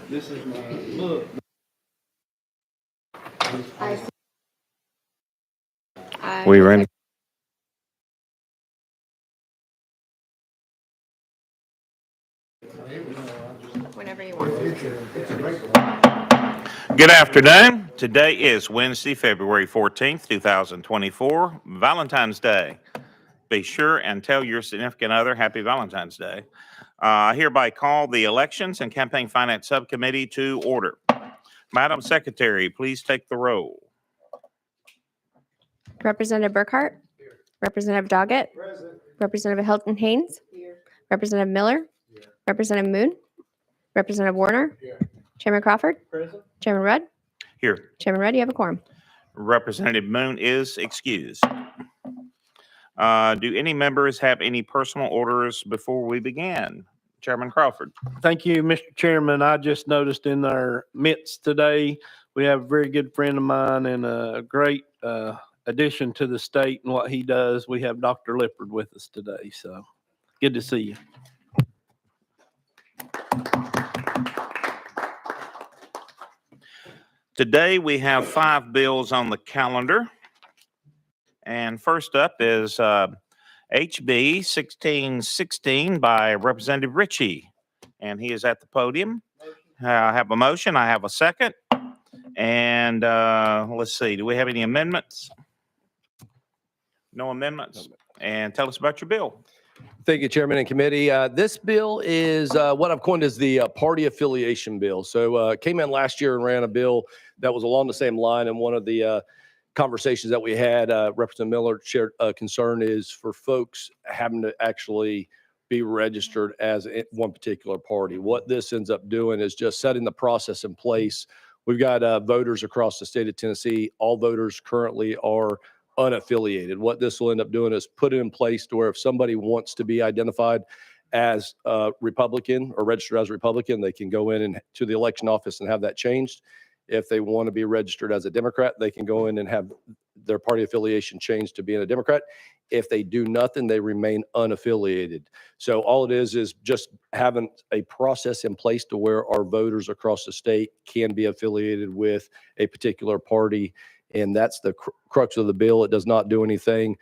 This is my book. We ready? Whenever you want. Good afternoon. Today is Wednesday, February 14th, 2024, Valentine's Day. Be sure and tell your significant other Happy Valentine's Day. I hereby call the Elections and Campaign Finance Subcommittee to order. Madam Secretary, please take the roll. Representative Burkhart. Representative Doggett. Representative Hilton Haynes. Representative Miller. Representative Moon. Representative Warner. Chairman Crawford. Chairman Rudd. Here. Chairman Rudd, you have a quorum. Representative Moon is excused. Do any members have any personal orders before we begin? Chairman Crawford. Thank you, Mr. Chairman. I just noticed in our midst today, we have a very good friend of mine and a great addition to the state and what he does. We have Dr. Lippard with us today, so good to see you. Today we have 5 bills on the calendar. And first up is HB 1616 by Representative Ritchie. And he is at the podium. I have a motion. I have a second. And let's see. Do we have any amendments? No amendments. And tell us about your bill. Thank you, Chairman and Committee. This bill is what I've coined as the party affiliation bill. So came in last year and ran a bill that was along the same line. And one of the conversations that we had, Representative Miller shared a concern is for folks having to actually be registered as one particular party. What this ends up doing is just setting the process in place. We've got voters across the state of Tennessee. All voters currently are unaffiliated. What this will end up doing is put it in place to where if somebody wants to be identified as a Republican or registered as a Republican, they can go in and to the election office and have that changed. If they want to be registered as a Democrat, they can go in and have their party affiliation changed to being a Democrat. If they do nothing, they remain unaffiliated. So all it is just having a process in place to where our voters across the state can be affiliated with a particular party. And that's the crux of the bill. It does not do anything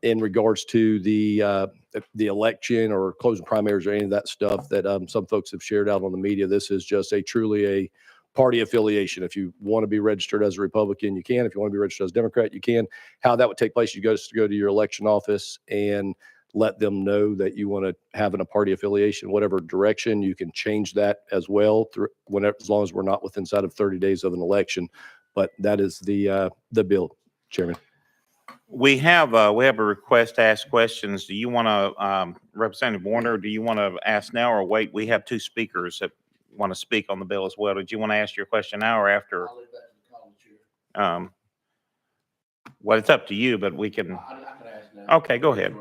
in regards to the election or closing primaries or any of that stuff that some folks have shared out on the media. This is just truly a party affiliation. If you want to be registered as a Republican, you can. If you want to be registered as a Democrat, you can. How that would take place, you go to your election office and let them know that you want to have a party affiliation, whatever direction. You can change that as well as long as we're not within inside of 30 days of an election. But that is the bill, Chairman. We have a request to ask questions. Do you want to, Representative Warner, do you want to ask now or wait? We have 2 speakers that want to speak on the bill as well. Did you want to ask your question now or after? I'll leave that to the college chair. Well, it's up to you, but we can. I can ask now. Okay, go ahead.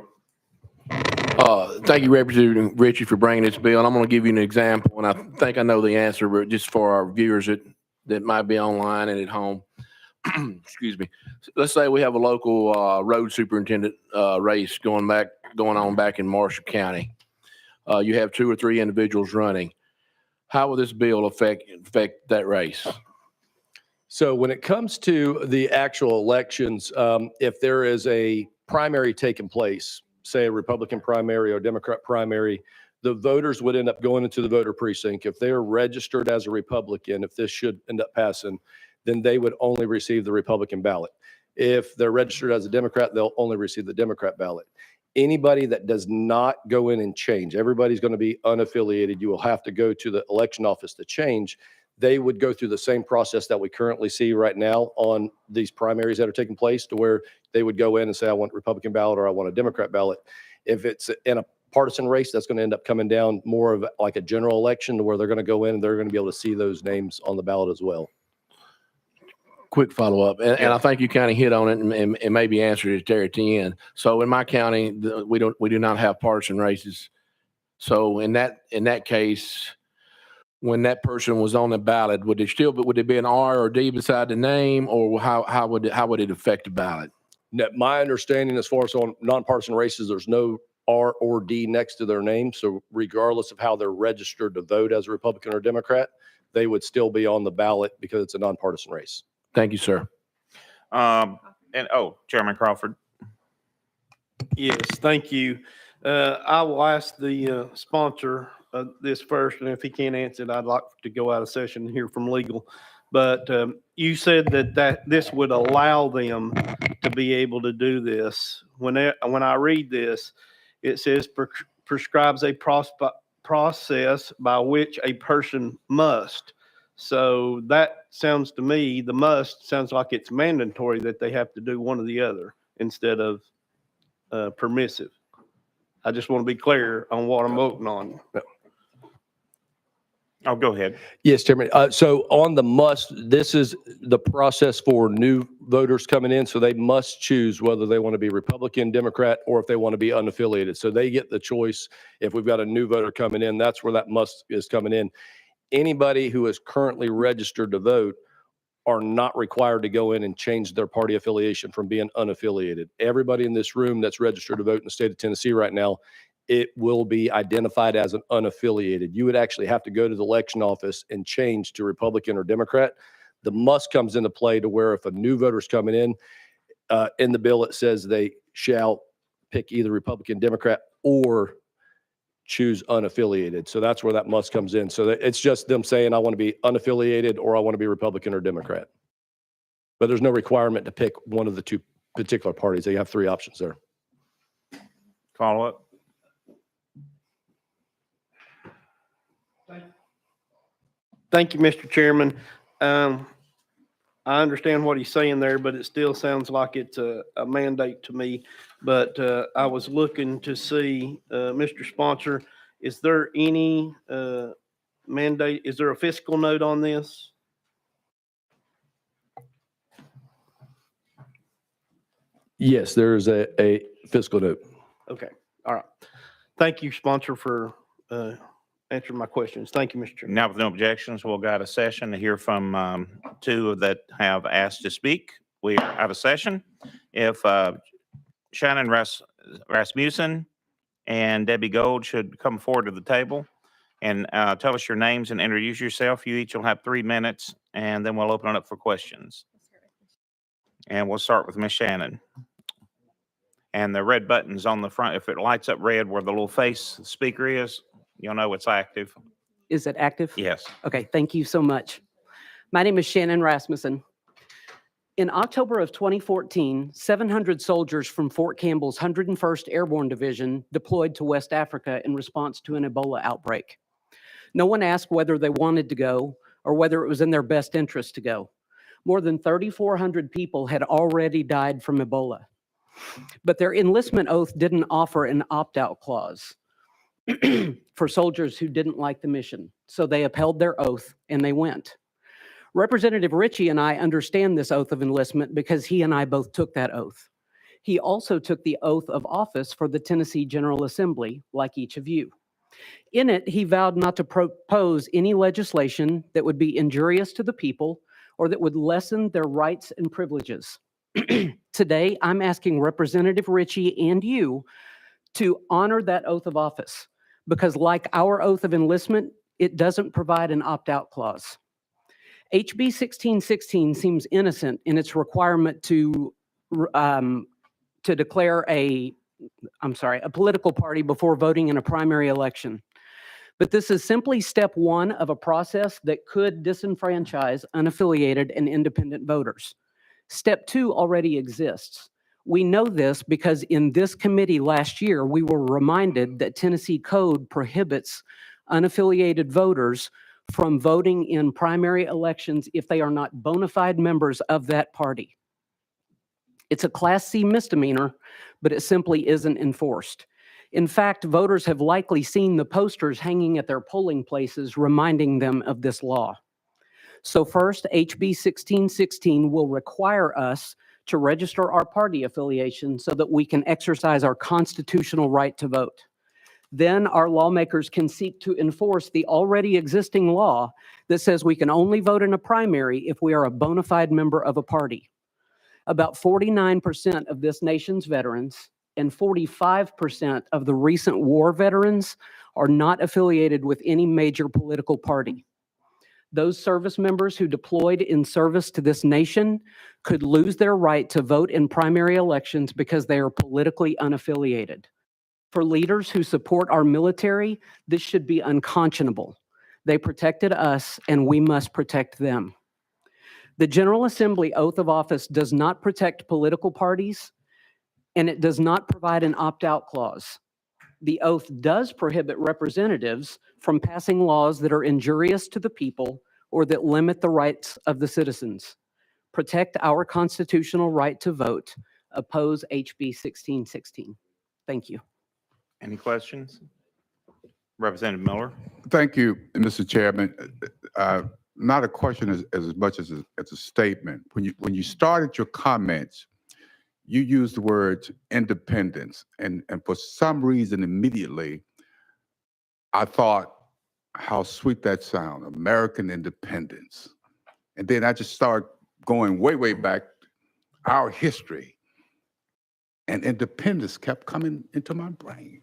Thank you, Representative Ritchie, for bringing this bill. And I'm going to give you an example, and I think I know the answer, but just for our viewers that might be online and at home. Excuse me. Let's say we have a local road superintendent race going on back in Marshall County. You have 2 or 3 individuals running. How will this bill affect that race? So when it comes to the actual elections, if there is a primary taking place, say a Republican primary or Democrat primary, the voters would end up going into the voter precinct. If they're registered as a Republican, if this should end up passing, then they would only receive the Republican ballot. If they're registered as a Democrat, they'll only receive the Democrat ballot. Anybody that does not go in and change, everybody's going to be unaffiliated. You will have to go to the election office to change. They would go through the same process that we currently see right now on these primaries that are taking place, to where they would go in and say, I want Republican ballot or I want a Democrat ballot. If it's in a partisan race, that's going to end up coming down more of like a general election, to where they're going to go in and they're going to be able to see those names on the ballot as well. Quick follow-up, and I think you kind of hit on it and maybe answered it there at the end. So in my county, we do not have partisan races. So in that case, when that person was on the ballot, would it be an R or D beside the name, or how would it affect the ballot? Now, my understanding, as far as on nonpartisan races, there's no R or D next to their name. So regardless of how they're registered to vote as a Republican or Democrat, they would still be on the ballot because it's a nonpartisan race. Thank you, sir. Chairman Crawford. Yes, thank you. I will ask the sponsor this first, and if he can't answer it, I'd like to go out of session and hear from legal. But you said that this would allow them to be able to do this. When I read this, it says prescribes a process by which a person must. So that sounds to me, the must sounds like it's mandatory that they have to do one or the other instead of permissive. I just want to be clear on what I'm voting on. Oh, go ahead. Yes, Chairman. So on the must, this is the process for new voters coming in. So they must choose whether they want to be Republican, Democrat, or if they want to be unaffiliated. So they get the choice. If we've got a new voter coming in, that's where that must is coming in. Anybody who is currently registered to vote are not required to go in and change their party affiliation from being unaffiliated. Everybody in this room that's registered to vote in the state of Tennessee right now, it will be identified as an unaffiliated. You would actually have to go to the election office and change to Republican or Democrat. The must comes into play to where if a new voter's coming in the bill, it says they shall pick either Republican, Democrat, or choose unaffiliated. So that's where that must comes in. So it's just them saying, I want to be unaffiliated or I want to be Republican or Democrat. But there's no requirement to pick one of the two particular parties. They have three options there. Follow up. Thank you, Mr. Chairman. I understand what he's saying there, but it still sounds like it's a mandate to me. But I was looking to see, Mr. Sponsor, is there any mandate? Is there a fiscal note on this? Yes, there's a fiscal note. Okay, all right. Thank you, Sponsor, for answering my questions. Thank you, Mr. Chairman. Now, with no objections, we'll go out of session to hear from two that have asked to speak. We are out of session. If Shannon Rasmussen and Debbie Gold should come forward to the table and tell us your names and introduce yourself. You each will have 3 minutes, and then we'll open it up for questions. And we'll start with Miss Shannon. And the red button's on the front. If it lights up red where the little face speaker is, you'll know it's active. Is it active? Yes. Okay, thank you so much. My name is Shannon Rasmussen. In October of 2014, 700 soldiers from Fort Campbell's 101st Airborne Division deployed to West Africa in response to an Ebola outbreak. No one asked whether they wanted to go or whether it was in their best interest to go. More than 3,400 people had already died from Ebola. But their enlistment oath didn't offer an opt-out clause for soldiers who didn't like the mission. So they upheld their oath and they went. Representative Ritchie and I understand this oath of enlistment because he and I both took that oath. He also took the oath of office for the Tennessee General Assembly, like each of you. In it, he vowed not to propose any legislation that would be injurious to the people or that would lessen their rights and privileges. Today, I'm asking Representative Ritchie and you to honor that oath of office because like our oath of enlistment, it doesn't provide an opt-out clause. HB 1616 seems innocent in its requirement to declare a political party before voting in a primary election. But this is simply step one of a process that could disenfranchise unaffiliated and independent voters. Step two already exists. We know this because in this committee last year, we were reminded that Tennessee Code prohibits unaffiliated voters from voting in primary elections if they are not bona fide members of that party. It's a Class C misdemeanor, but it simply isn't enforced. In fact, voters have likely seen the posters hanging at their polling places reminding them of this law. So first, HB 1616 will require us to register our party affiliation so that we can exercise our constitutional right to vote. Then our lawmakers can seek to enforce the already existing law that says we can only vote in a primary if we are a bona fide member of a party. About 49% of this nation's veterans and 45% of the recent war veterans are not affiliated with any major political party. Those service members who deployed in service to this nation could lose their right to vote in primary elections because they are politically unaffiliated. For leaders who support our military, this should be unconscionable. They protected us, and we must protect them. The General Assembly oath of office does not protect political parties, and it does not provide an opt-out clause. The oath does prohibit representatives from passing laws that are injurious to the people or that limit the rights of the citizens. Protect our constitutional right to vote. Oppose HB 1616. Thank you. Any questions? Representative Miller? Thank you, Mr. Chairman. Not a question as much as a statement. When you started your comments, you used the word independence, and for some reason, immediately, I thought how sweet that sound, American independence. And then I just started going way back, our history, and independence kept coming into my brain.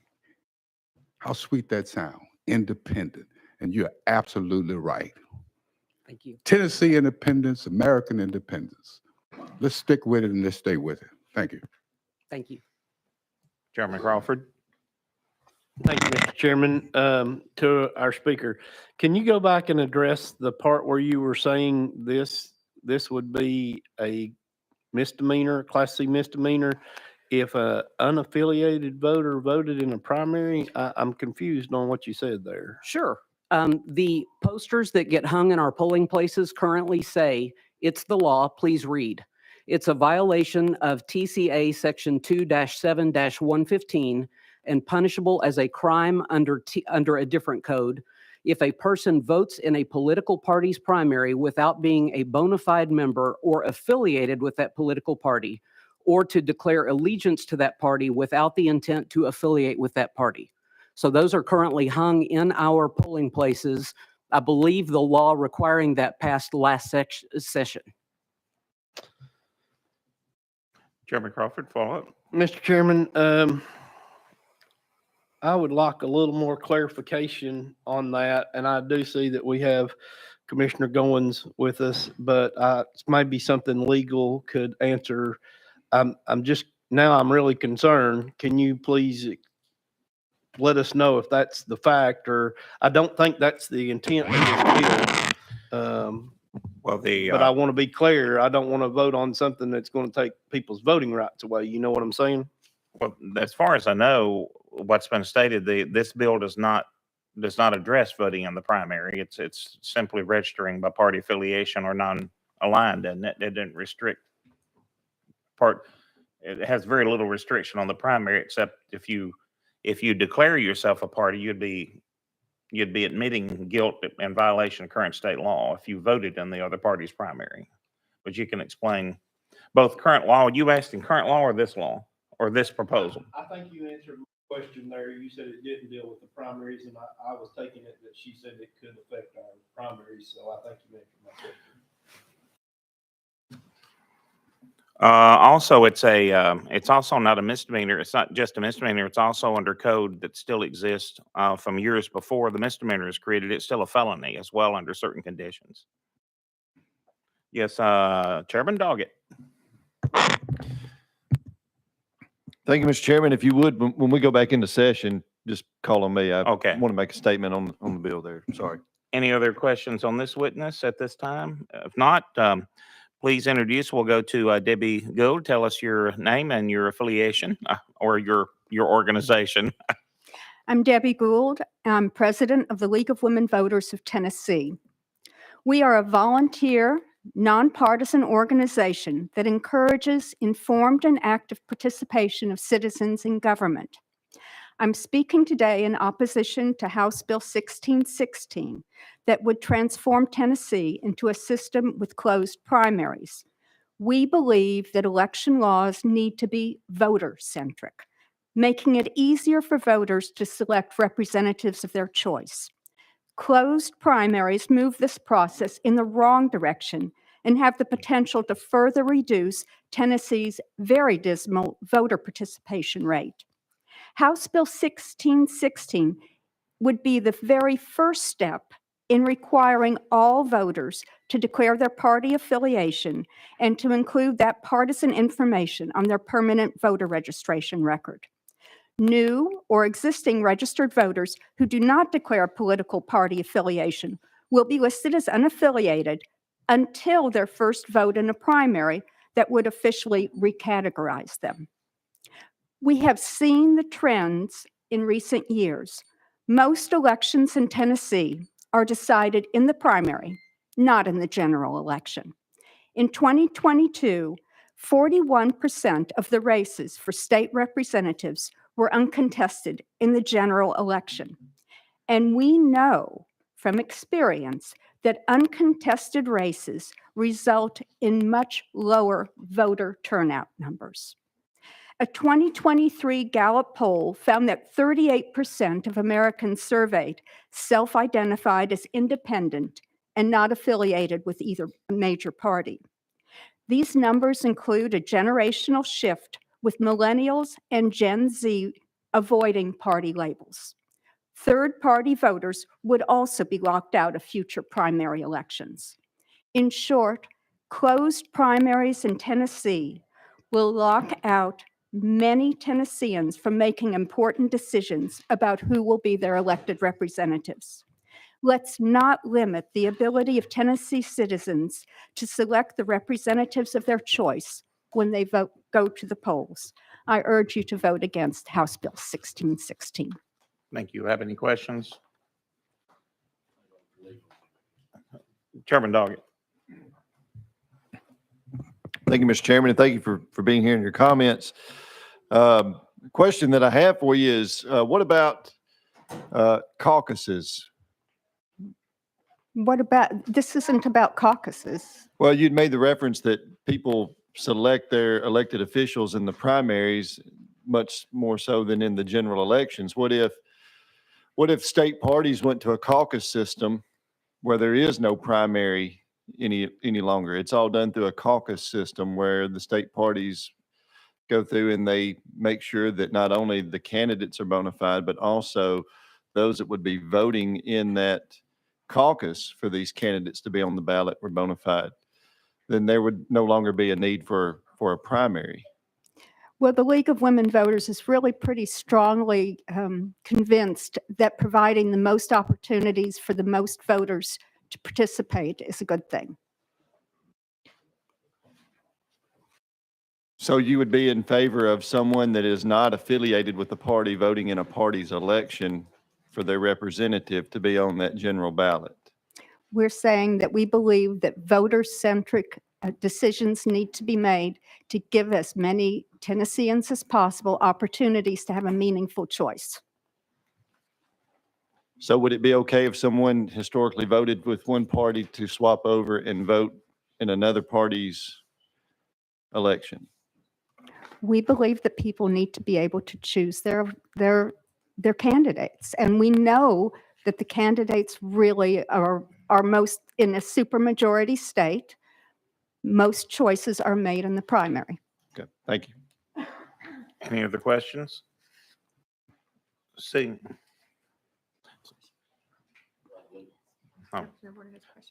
How sweet that sound, independent. And you're absolutely right. Thank you. Tennessee independence, American independence. Let's stick with it and let's stay with it. Thank you. Thank you. Chairman Crawford? Thank you, Mr. Chairman. To our speaker, can you go back and address the part where you were saying this would be a misdemeanor, Class C misdemeanor, if a unaffiliated voter voted in a primary? I'm confused on what you said there. Sure. The posters that get hung in our polling places currently say, "It's the law, please read." It's a violation of TCA Section 2-7-115 and punishable as a crime under a different code if a person votes in a political party's primary without being a bona fide member or affiliated with that political party, or to declare allegiance to that party without the intent to affiliate with that party. So those are currently hung in our polling places. I believe the law requiring that passed last session. Chairman Crawford, follow up. Mr. Chairman, I would like a little more clarification on that, and I do see that we have Commissioner Goins with us, but it's maybe something legal could answer. I'm really concerned. Can you please let us know if that's the fact, or I don't think that's the intent of this bill. But I want to be clear. I don't want to vote on something that's going to take people's voting rights away. You know what I'm saying? Well, as far as I know, what's been stated, this bill does not address voting in the primary. It's simply registering by party affiliation or non-aligned, and it didn't restrict it has very little restriction on the primary, except if you declare yourself a party, you'd be admitting guilt in violation of current state law if you voted in the other party's primary. But you can explain both current law. You asked in current law or this law or this proposal? I think you answered my question there. You said it didn't deal with the primaries, and I was taking it that she said it could affect our primaries. So I think you answered my question. Also, it's also not a misdemeanor. It's not just a misdemeanor. It's also under code that still exists from years before the misdemeanor was created. It's still a felony as well under certain conditions. Yes, Chairman Doggett. Thank you, Mr. Chairman. If you would, when we go back into session, just call on me. I Okay. want to make a statement on the bill there. Sorry. Any other questions on this witness at this time? If not, please introduce. We'll go to Debbie Gould. Tell us your name and your affiliation or your organization. I'm Debbie Gould. I'm president of the League of Women Voters of Tennessee. We are a volunteer, nonpartisan organization that encourages informed and active participation of citizens in government. I'm speaking today in opposition to House Bill 1616 that would transform Tennessee into a system with closed primaries. We believe that election laws need to be voter-centric, making it easier for voters to select representatives of their choice. Closed primaries move this process in the wrong direction and have the potential to further reduce Tennessee's very dismal voter participation rate. House Bill 1616 would be the very first step in requiring all voters to declare their party affiliation and to include that partisan information on their permanent voter registration record. New or existing registered voters who do not declare a political party affiliation will be listed as unaffiliated until their first vote in a primary that would officially recategorize them. We have seen the trends in recent years. Most elections in Tennessee are decided in the primary, not in the general election. In 2022, 41% of the races for state representatives were uncontested in the general election. And we know from experience that uncontested races result in much lower voter turnout numbers. A 2023 Gallup poll found that 38% of Americans surveyed self-identified as independent and not affiliated with either major party. These numbers include a generational shift with millennials and Gen Z avoiding party labels. Third-party voters would also be locked out of future primary elections. In short, closed primaries in Tennessee will lock out many Tennesseans from making important decisions about who will be their elected representatives. Let's not limit the ability of Tennessee citizens to select the representatives of their choice when they go to the polls. I urge you to vote against House Bill 1616. Thank you. Have any questions? Chairman Doggett. Thank you, Mr. Chairman, and thank you for being here and your comments. Question that I have for you is, what about caucuses? What about, this isn't about caucuses. Well, you'd made the reference that people select their elected officials in the primaries much more so than in the general elections. What if state parties went to a caucus system where there is no primary any longer? It's all done through a caucus system where the state parties go through and they make sure that not only the candidates are bona fide, but also those that would be voting in that caucus for these candidates to be on the ballot were bona fide. Then there would no longer be a need for a primary. Well, the League of Women Voters is really pretty strongly convinced that providing the most opportunities for the most voters to participate is a good thing. So you would be in favor of someone that is not affiliated with the party voting in a party's election for their representative to be on that general ballot? We're saying that we believe that voter-centric decisions need to be made to give as many Tennesseans as possible opportunities to have a meaningful choice. So would it be okay if someone historically voted with one party to swap over and vote in another party's election? We believe that people need to be able to choose their candidates. And we know that the candidates really are most, in a supermajority state, most choices are made in the primary. Okay, thank you. Any other questions? See.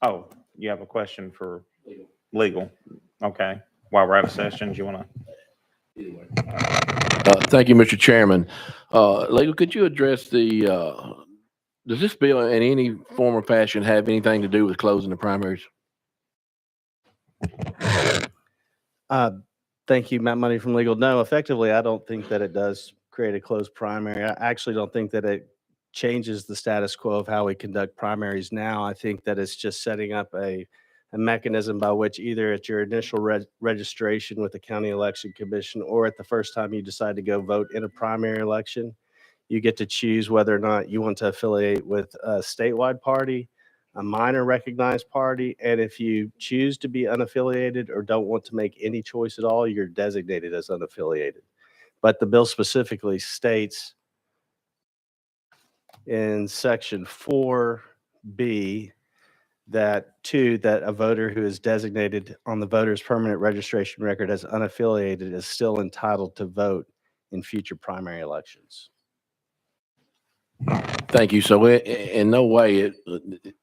Oh, you have a question for legal? Okay. While we're out of sessions, you want to? Thank you, Mr. Chairman. Legal, could you address does this bill in any form or fashion have anything to do with closing the primaries? Thank you, Matt Money from Legal. No, effectively, I don't think that it does create a closed primary. I actually don't think that it changes the status quo of how we conduct primaries now. I think that it's just setting up a mechanism by which either at your initial registration with the County Election Commission or at the first time you decide to go vote in a primary election, you get to choose whether or not you want to affiliate with a statewide party, a minor recognized party, and if you choose to be unaffiliated or don't want to make any choice at all, you're designated as unaffiliated. But the bill specifically states in section 4B that a voter who is designated on the voter's permanent registration record as unaffiliated is still entitled to vote in future primary elections. Thank you. So in no way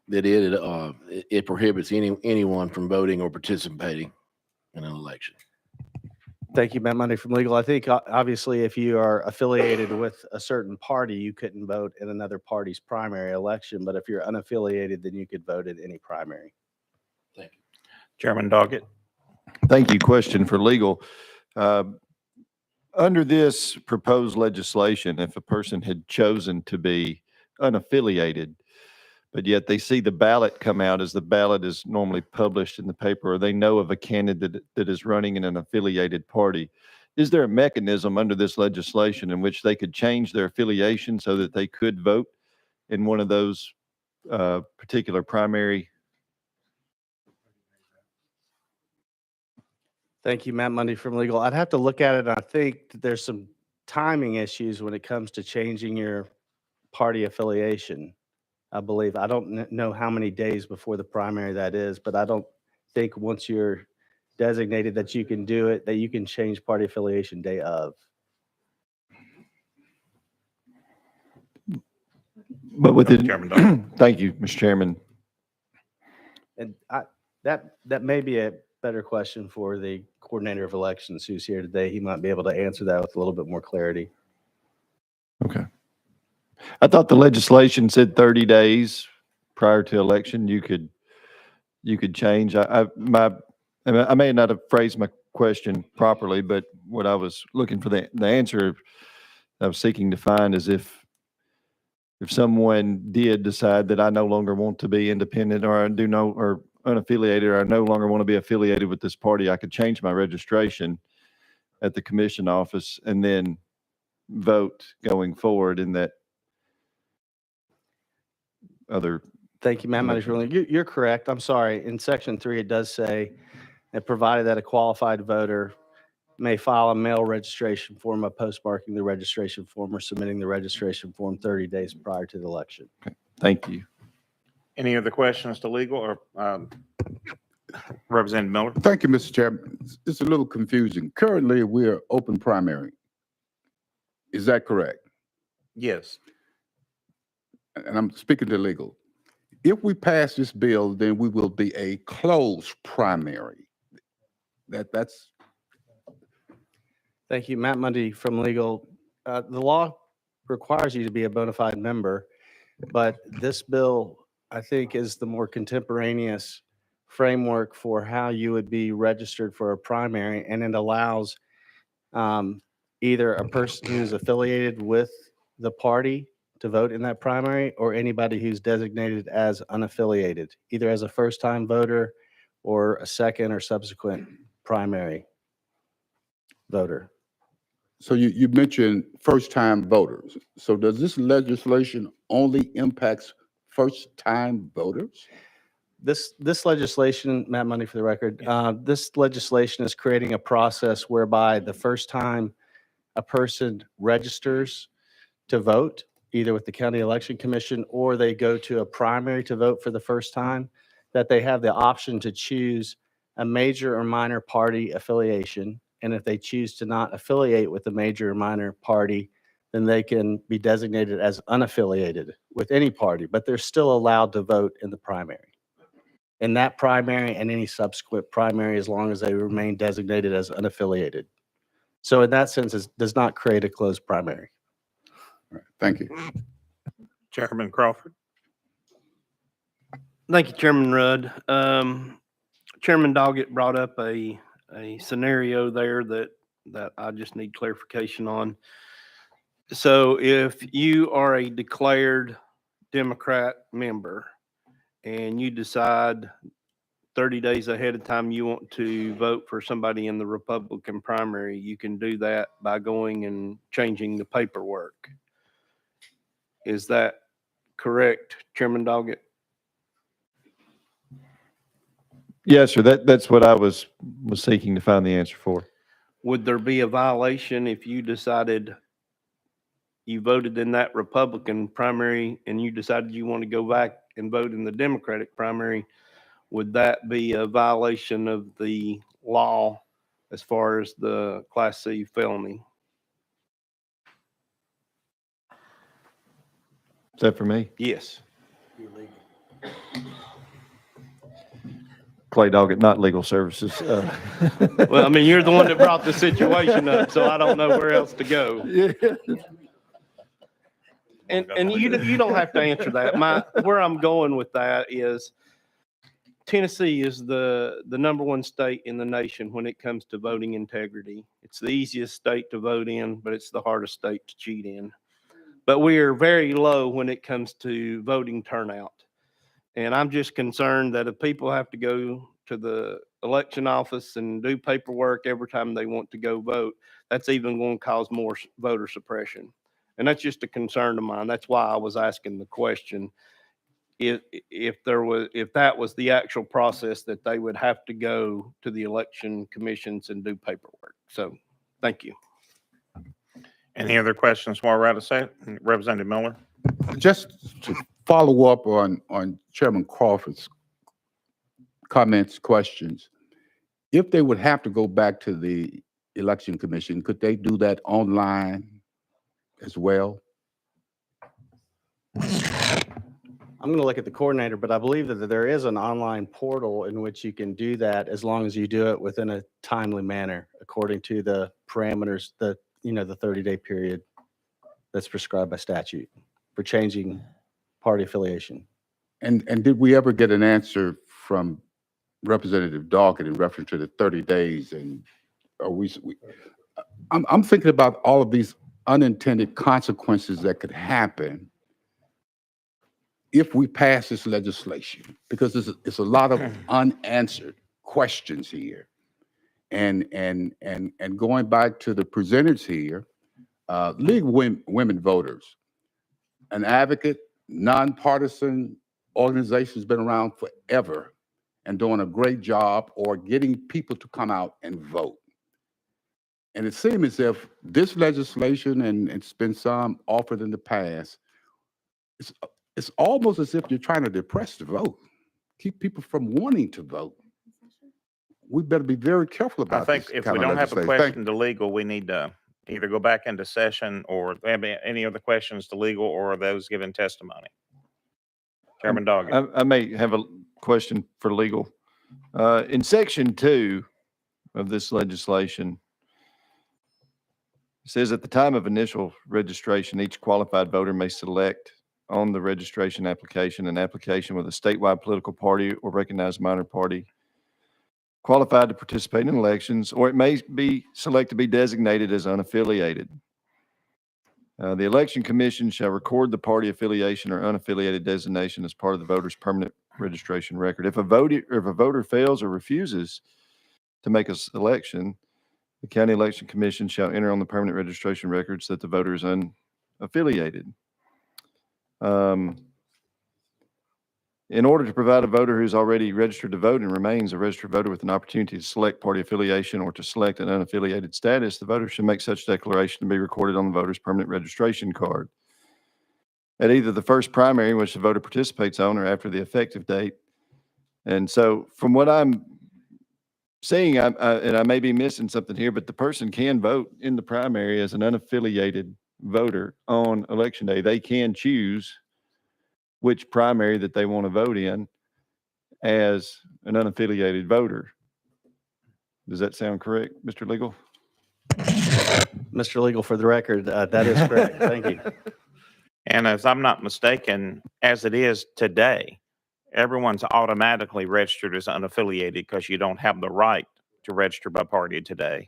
it prohibits anyone from voting or participating in an election. Thank you, Matt Monday from Legal. I think obviously if you are affiliated with a certain party, you couldn't vote in another party's primary election. But if you're unaffiliated, then you could vote in any primary. Thank you. Chairman Doggett. Thank you. Question for legal. Under this proposed legislation, if a person had chosen to be unaffiliated, but yet they see the ballot come out as the ballot is normally published in the paper, or they know of a candidate that is running in an affiliated party, is there a mechanism under this legislation in which they could change their affiliation so that they could vote in one of those particular primary? Thank you, Matt Monday from Legal. I'd have to look at it. And I think that there's some timing issues when it comes to changing your party affiliation. I believe, I don't know how many days before the primary that is, but I don't think once you're designated that you can do it, that you can change party affiliation day of. But with it, Chairman Doggett. thank you, Mr. Chairman. And that may be a better question for the coordinator of elections who's here today. He might be able to answer that with a little bit more clarity. Okay. I thought the legislation said 30 days prior to election, you could change. I may not have phrased my question properly, but what I was looking for the answer I was seeking to find is if someone did decide that I no longer want to be independent or or unaffiliated, or I no longer want to be affiliated with this party, I could change my registration at the commission office and then vote going forward in that other. Thank you, Matt. You're correct. I'm sorry. In section 3, it does say that provided that a qualified voter may file a mail registration form by postmarking the registration form or submitting the registration form 30 days prior to the election. Okay. Thank you. Any other questions to legal or Representative Miller? Thank you, Mr. Chairman. It's a little confusing. Currently, we're open primary. Is that correct? Yes. And I'm speaking to legal. If we pass this bill, then we will be a closed primary. That's. Thank you, Matt Mundy from Legal. The law requires you to be a bona fide member, but this bill, I think, is the more contemporaneous framework for how you would be registered for a primary, and it allows either a person who's affiliated with the party to vote in that primary, or anybody who's designated as unaffiliated, either as a first-time voter or a second or subsequent primary voter. So you mentioned first-time voters. So does this legislation only impacts first-time voters? This legislation, Matt Money for the record, this legislation is creating a process whereby the first time a person registers to vote, either with the County Election Commission or they go to a primary to vote for the first time, that they have the option to choose a major or minor party affiliation. And if they choose to not affiliate with a major or minor party, then they can be designated as unaffiliated with any party, but they're still allowed to vote in the primary. In that primary and any subsequent primary, as long as they remain designated as unaffiliated. So in that sense, it does not create a closed primary. All right, thank you. Chairman Crawford. Thank you, Chairman Rudd. Chairman Doggett brought up a scenario there that I just need clarification on. So if you are a declared Democrat member and you decide 30 days ahead of time you want to vote for somebody in the Republican primary, you can do that by going and changing the paperwork. Is that correct, Chairman Doggett? Yes, sir. That's what I was seeking to find the answer for. Would there be a violation if you decided you voted in that Republican primary and you decided you want to go back and vote in the Democratic primary? Would that be a violation of the law as far as the Class C felony? Is that for me? Yes. Clay Doggett, not legal services. Well, I mean, you're the one that brought the situation up, so I don't know where else to go. Yeah. And you don't have to answer that. Where I'm going with that is Tennessee is the number one state in the nation when it comes to voting integrity. It's the easiest state to vote in, but it's the hardest state to cheat in. But we are very low when it comes to voting turnout. And I'm just concerned that if people have to go to the election office and do paperwork every time they want to go vote, that's even going to cause more voter suppression. And that's just a concern of mine. That's why I was asking the question. If that was the actual process that they would have to go to the election commissions and do paperwork. So, thank you. Any other questions while we're out of session? Representative Miller? Just to follow up on Chairman Crawford's comments, questions, if they would have to go back to the election commission, could they do that online as well? I'm going to look at the coordinator, but I believe that there is an online portal in which you can do that as long as you do it within a timely manner, according to the parameters, the 30-day period that's prescribed by statute for changing party affiliation. And did we ever get an answer from Representative Doggett in reference to the 30 days? And I'm thinking about all of these unintended consequences that could happen if we pass this legislation, because it's a lot of unanswered questions here. And going back to the presenters here, League of Women Voters, an advocate, nonpartisan organization, has been around forever and doing a great job or getting people to come out and vote. And it seems as if this legislation, and it's been some offered in the past, it's almost as if you're trying to depress the vote, keep people from wanting to vote. We better be very careful about I think this if kind we of don't have a legislation. question to legal, we need to either go back into session or have any other questions to legal or those giving testimony. Chairman Doggett. I may have a question for legal. In section 2 of this legislation, it says at the time of initial registration, each qualified voter may select on the registration application an application with a statewide political party or recognized minor party qualified to participate in elections, or it may be select to be designated as unaffiliated. The election commission shall record the party affiliation or unaffiliated designation as part of the voter's permanent registration record. If a voter fails or refuses to make a selection, the county election commission shall enter on the permanent registration records that the voter is unaffiliated. In order to provide a voter who's already registered to vote and remains a registered voter with an opportunity to select party affiliation or to select an unaffiliated status, the voter should make such declaration to be recorded on the voter's permanent registration card at either the first primary in which the voter participates on or after the effective date. And so from what I'm seeing, and I may be missing something here, but the person can vote in the primary as an unaffiliated voter on election day. They can choose which primary that they want to vote in as an unaffiliated voter. Does that sound correct, Mr. Legal? Mr. Legal, for the record, that is correct. Thank you. And as I'm not mistaken, as it is today, everyone's automatically registered as unaffiliated because you don't have the right to register by party today.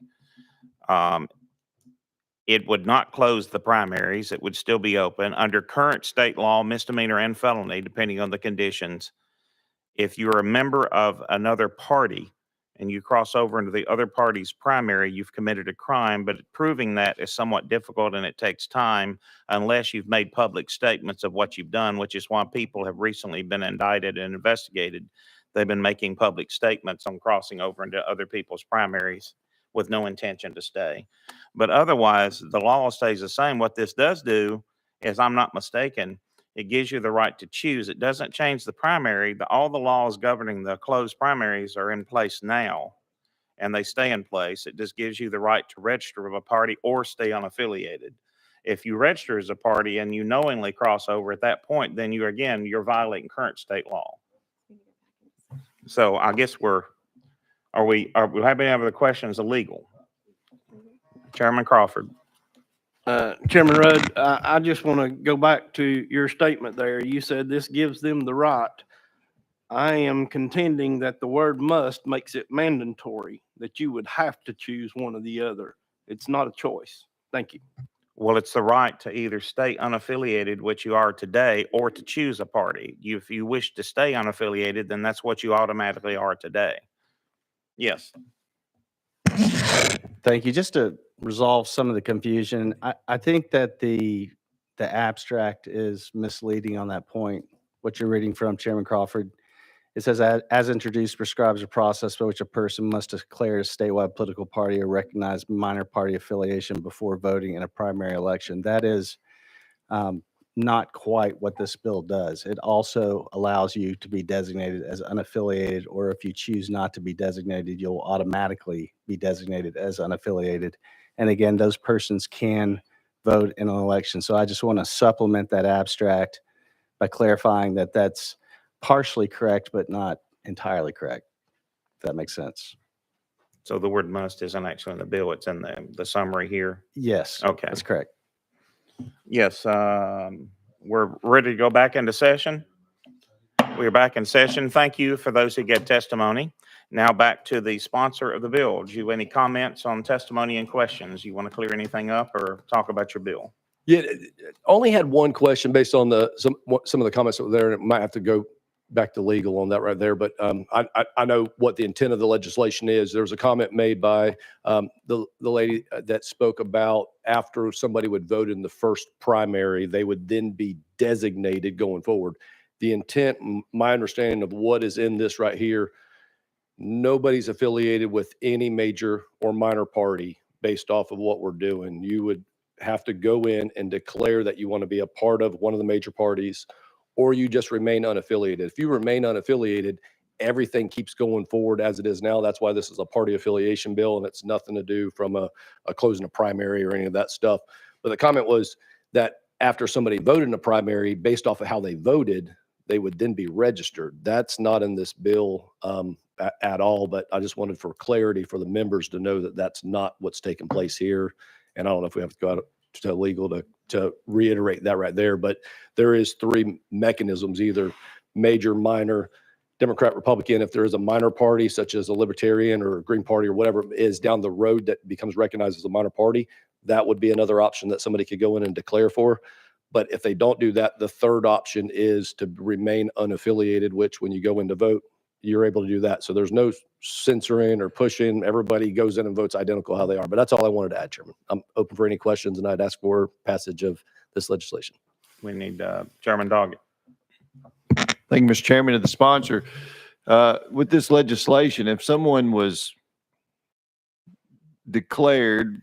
It would not close the primaries. It would still be open under current state law, misdemeanor and felony, depending on the conditions. If you're a member of another party and you cross over into the other party's primary, you've committed a crime, but proving that is somewhat difficult and it takes time unless you've made public statements of what you've done, which is why people have recently been indicted and investigated. They've been making public statements on crossing over into other people's primaries with no intention to stay. But otherwise, the law stays the same. What this does do is, I'm not mistaken, it gives you the right to choose. It doesn't change the primary. All the laws governing the closed primaries are in place now, and they stay in place. It just gives you the right to register with a party or stay unaffiliated. If you register as a party and you knowingly cross over at that point, then you're violating current state law. So I guess are we having any other questions illegal? Chairman Crawford. Chairman Rudd, I just want to go back to your statement there. You said this gives them the right. I am contending that the word must makes it mandatory, that you would have to choose one or the other. It's not a choice. Thank you. Well, it's the right to either stay unaffiliated, which you are today, or to choose a party. If you wish to stay unaffiliated, then that's what you automatically are today. Yes. Thank you. Just to resolve some of the confusion, I think that the abstract is misleading on that point. What you're reading from, Chairman Crawford, it says, as introduced, prescribes a process by which a person must declare a statewide political party or recognize minor party affiliation before voting in a primary election. That is not quite what this bill does. It also allows you to be designated as unaffiliated, or if you choose not to be designated, you'll automatically be designated as unaffiliated. And again, those persons can vote in an election. So I just want to supplement that abstract by clarifying that that's partially correct, but not entirely correct, if that makes sense. So the word must isn't actually in the bill. It's in the summary here. Yes. Okay. That's correct. Yes. We're ready to go back into session. We are back in session. Thank you for those who get testimony. Now back to the sponsor of the bill. Do you have any comments on testimony and questions? You want to clear anything up or talk about your bill? Yeah, only had one question based on some of the comments that were there, and it might have to go back to legal on that right there. But I know what the intent of the legislation is. There was a comment made by the lady that spoke about after somebody would vote in the first primary, they would then be designated going forward. The intent, my understanding of what is in this right here, nobody's affiliated with any major or minor party based off of what we're doing. You would have to go in and declare that you want to be a part of one of the major parties, or you just remain unaffiliated. If you remain unaffiliated, everything keeps going forward as it is now. That's why this is a party affiliation bill, and it's nothing to do from a closing a primary or any of that stuff. But the comment was that after somebody voted in a primary, based off of how they voted, they would then be registered. That's not in this bill at all, but I just wanted for clarity for the members to know that that's not what's taking place here. And I don't know if we have to go out to legal to reiterate that right there, but there is three mechanisms, either major, minor, Democrat, Republican. If there is a minor party, such as a Libertarian or a Green Party or whatever is down the road that becomes recognized as a minor party, that would be another option that somebody could go in and declare for. But if they don't do that, the third option is to remain unaffiliated, which when you go in to vote, you're able to do that. So there's no censoring or pushing. Everybody goes in and votes identical how they are. But that's all I wanted to add, Chairman. I'm open for any questions, and I'd ask for passage of this legislation. We need Chairman Doggett. Thank you, Mr. Chairman. To the sponsor, with this legislation, if someone was declared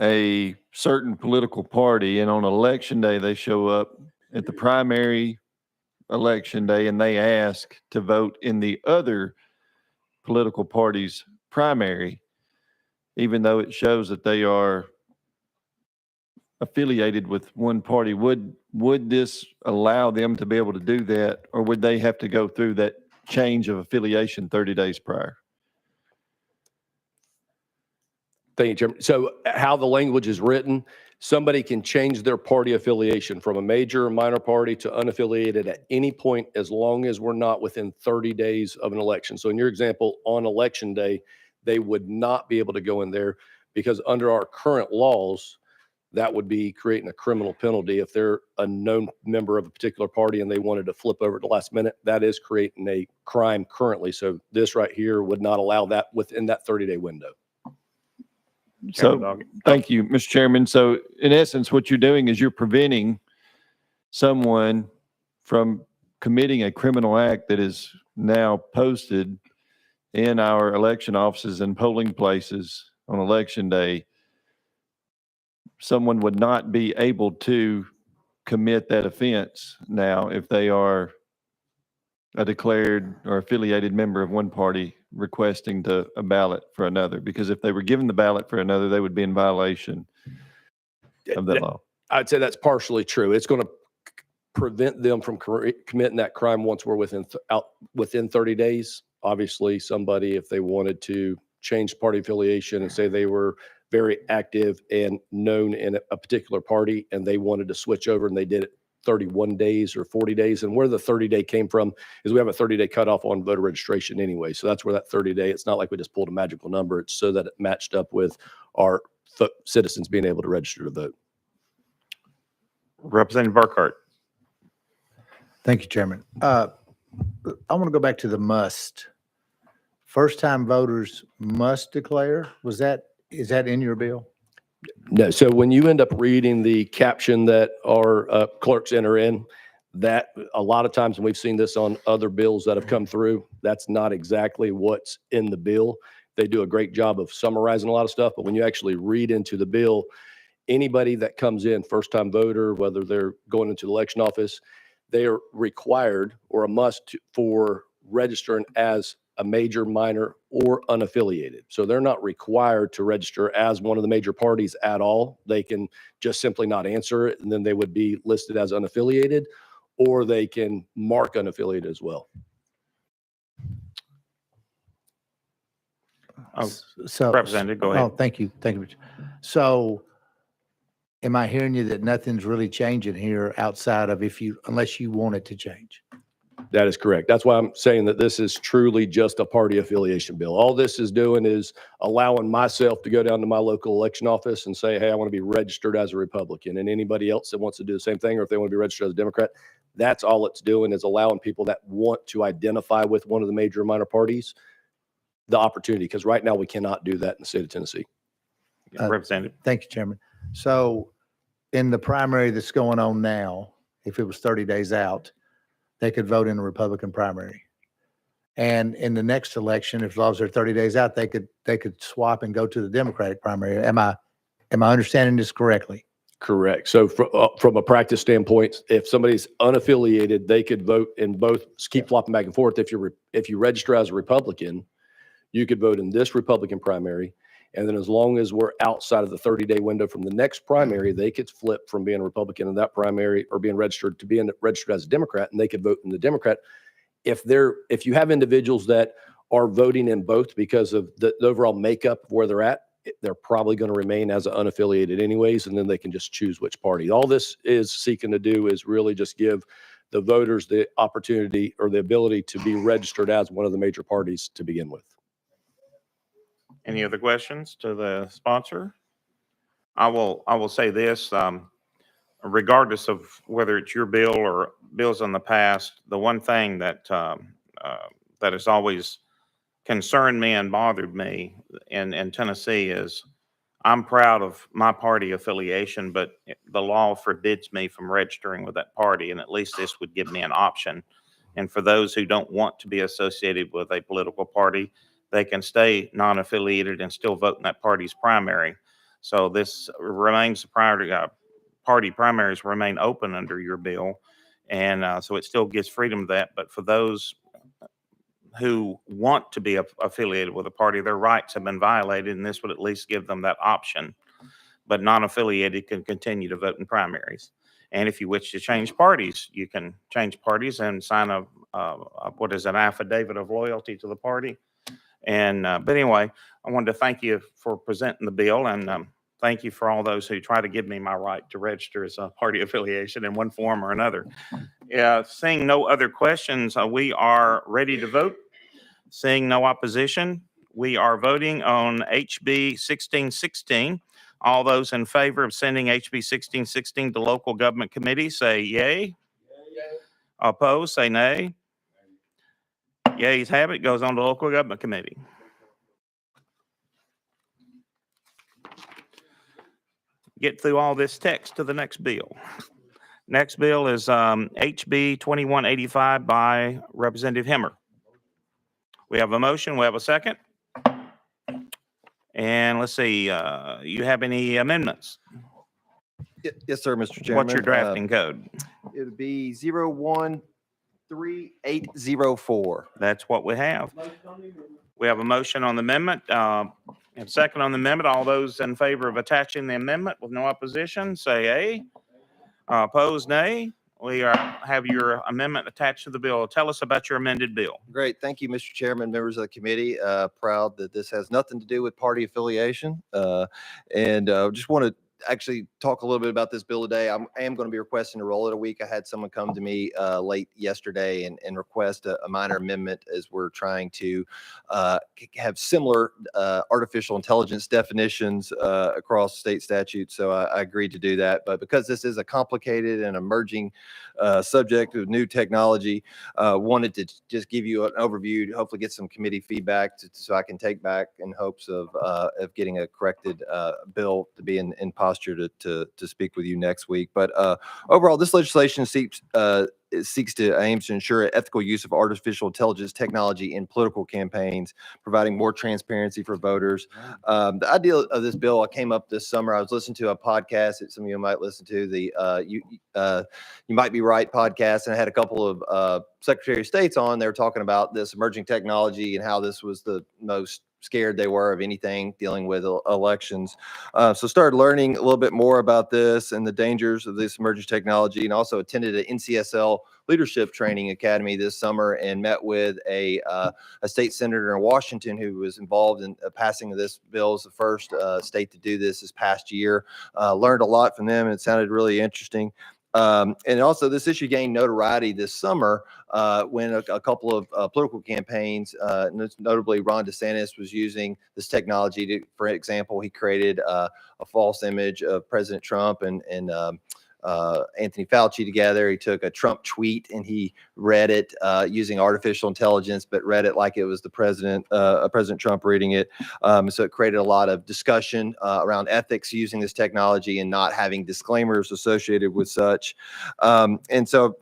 a certain political party and on election day they show up at the primary election day and they ask to vote in the other political party's primary, even though it shows that they are affiliated with one party, would this allow them to be able to do that, or would they have to go through that change of affiliation 30 days prior? Thank you, Chairman. So how the language is written, somebody can change their party affiliation from a major or minor party to unaffiliated at any point, as long as we're not within 30 days of an election. So in your example, on election day, they would not be able to go in there, because under our current laws, that would be creating a criminal penalty. If they're a known member of a particular party and they wanted to flip over at the last minute, that is creating a crime currently. So this right here would not allow that within that 30-day window. So, thank you, Mr. Chairman. So in essence, what you're doing is you're preventing someone from committing a criminal act that is now posted in our election offices and polling places on election day. Someone would not be able to commit that offense now if they are a declared or affiliated member of one party requesting a ballot for another, because if they were given the ballot for another, they would be in violation. of that law? I'd say that's partially true. It's going to prevent them from committing that crime once we're within 30 days. Obviously, somebody, if they wanted to change party affiliation and say they were very active and known in a particular party and they wanted to switch over and they did it 31 days or 40 days. And where the 30-day came from is we have a 30-day cutoff on voter registration anyway. So that's where that 30-day, it's not like we just pulled a magical number. It's so that it matched up with our citizens being able to register to vote. Representative Burkhart. Thank you, Chairman. I want to go back to the must. First-time voters must declare. Is that in your bill? No. So when you end up reading the caption that our clerks enter in, that a lot of times, and we've seen this on other bills that have come through, that's not exactly what's in the bill. They do a great job of summarizing a lot of stuff, but when you actually read into the bill, anybody that comes in, first-time voter, whether they're going into the election office, they are required or a must for registering as a major, minor, or unaffiliated. So they're not required to register as one of the major parties at all. They can just simply not answer it, and then they would be listed as unaffiliated, or they can mark unaffiliated as well. Oh, So, Representative, go ahead. Oh, thank you. Thank you. So am I hearing you that nothing's really changing here outside of unless you want it to change? That is correct. That's why I'm saying that this is truly just a party affiliation bill. All this is doing is allowing myself to go down to my local election office and say, hey, I want to be registered as a Republican. And anybody else that wants to do the same thing, or if they want to be registered as a Democrat, that's all it's doing, is allowing people that want to identify with one of the major or minor parties the opportunity. Because right now we cannot do that in the state of Tennessee. Representative. Thank you, Chairman. So in the primary that's going on now, if it was 30 days out, they could vote in the Republican primary. And in the next election, if laws are 30 days out, they could swap and go to the Democratic primary. Am I understanding this correctly? Correct. So from a practice standpoint, if somebody's unaffiliated, they could vote in both, keep flopping back and forth. If you register as a Republican, you could vote in this Republican primary. And then as long as we're outside of the 30-day window from the next primary, they could flip from being a Republican in that primary or being registered to being registered as a Democrat, and they could vote in the Democrat. If you have individuals that are voting in both because of the overall makeup of where they're at, they're probably going to remain as an unaffiliated anyways, and then they can just choose which party. All this is seeking to do is really just give the voters the opportunity or the ability to be registered as one of the major parties to begin with. Any other questions to the sponsor? I will say this, regardless of whether it's your bill or bills in the past, the one thing that has always concerned me and bothered me in Tennessee is I'm proud of my party affiliation, but the law forbids me from registering with that party, and at least this would give me an option. And for those who don't want to be associated with a political party, they can stay non-affiliated and still vote in that party's primary. So this remains the priority. Party primaries remain open under your bill, and so it still gives freedom to that. But for those who want to be affiliated with a party, their rights have been violated, and this would at least give them that option. But non-affiliated can continue to vote in primaries. And if you wish to change parties, you can change parties and sign an affidavit of loyalty to the party. And but anyway, I wanted to thank you for presenting the bill, and thank you for all those who try to give me my right to register as a party affiliation in one form or another. Seeing no other questions, we are ready to vote. Seeing no opposition, we are voting on HB 1616. All those in favor of sending HB 1616 to local government committee, say yay. Opposed, say nay. Yeas have it. Goes on to local government committee. Get through all this text to the next bill. Next bill is HB 2185 by Representative Hemmer. We have a motion. We have a second. And let's see, you have any amendments? Yes, sir, Mr. Chairman. What's your drafting code? It would be 013804. That's what we have. We have a motion on the amendment. And second on the amendment, all those in favor of attaching the amendment with no opposition, say aye. Opposed, nay. We have your amendment attached to the bill. Tell us about your amended bill. Great. Thank you, Mr. Chairman, members of the committee. Proud that this has nothing to do with party affiliation. And just want to actually talk a little bit about this bill today. I am going to be requesting to roll it a week. I had someone come to me late yesterday and request a minor amendment as we're trying to have similar artificial intelligence definitions across state statutes. So I agreed to do that. But because this is a complicated and emerging subject of new technology, wanted to just give you an overview to hopefully get some committee feedback so I can take back in hopes of getting a corrected bill to be in posture to speak with you next week. But overall, this legislation seeks aims to ensure ethical use of artificial intelligence technology in political campaigns, providing more transparency for voters. The idea of this bill, I came up this summer. I was listening to a podcast that some of you might listen to, the You Might Be Right podcast, and I had a couple of Secretary of States on. They were talking about this emerging technology and how this was the most scared they were of anything dealing with elections. So started learning a little bit more about this and the dangers of this emerging technology, and also attended an NCSL leadership training academy this summer and met with a state senator in Washington who was involved in passing of this bill as the first state to do this past year. Learned a lot from them. It sounded really interesting. And also this issue gained notoriety this summer when a couple of political campaigns, notably Ron DeSantis, was using this technology to, for example, he created a false image of President Trump and Anthony Fauci together. He took a Trump tweet and he read it using artificial intelligence, but read it like it was the President Trump reading it. So it created a lot of discussion around ethics using this technology and not having disclaimers associated with such. And so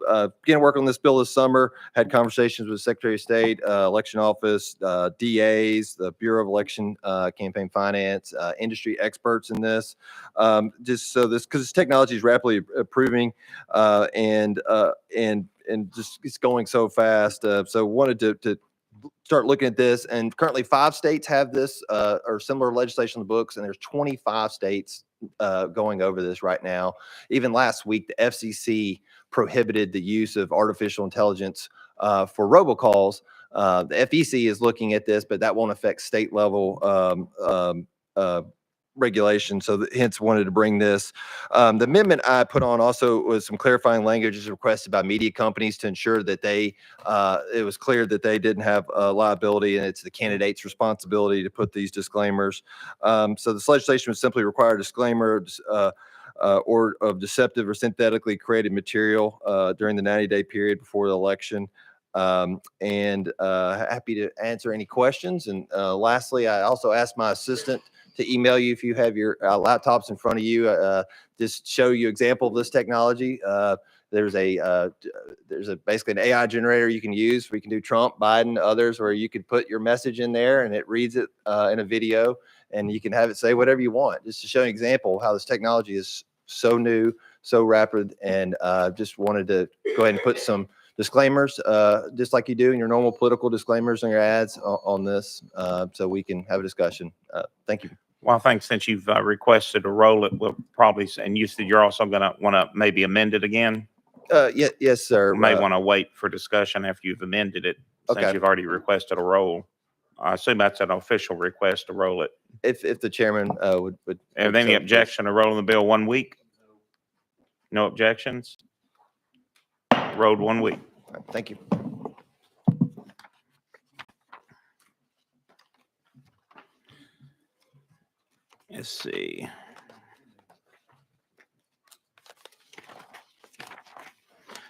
began working on this bill this summer, had conversations with Secretary of State, election office, DAs, the Bureau of Election Campaign Finance, industry experts in this. Just so this, because this technology is rapidly improving and just it's going so fast. So wanted to start looking at this, and currently 5 states have this or similar legislation in the books, and there's 25 states going over this right now. Even last week, the FCC prohibited the use of artificial intelligence for robocalls. The FEC is looking at this, but that won't affect state level regulation. So hence wanted to bring this. The amendment I put on also was some clarifying language requested by media companies to ensure that it was clear that they didn't have liability, and it's the candidate's responsibility to put these disclaimers. So this legislation would simply require disclaimers or of deceptive or synthetically created material during the 90-day period before the election. And happy to answer any questions. And lastly, I also asked my assistant to email you if you have your laptops in front of you, just show you example of this technology. There's basically an AI generator you can use where you can do Trump, Biden, others, where you could put your message in there and it reads it in a video, and you can have it say whatever you want, just to show an example of how this technology is so new, so rapid. And just wanted to go ahead and put some disclaimers, just like you do in your normal political disclaimers on your ads on this, so we can have a discussion. Thank you. Well, I think since you've requested to roll it, we'll probably, and you said you're also going to want to maybe amend it again. Yes, sir. We may want to wait for discussion after you've amended it, since Okay. you've already requested a roll. I assume that's an official request to roll it. If the chairman would. Have any objection to rolling the bill 1 week? No objections? Rolled 1 week. Thank you. Let's see.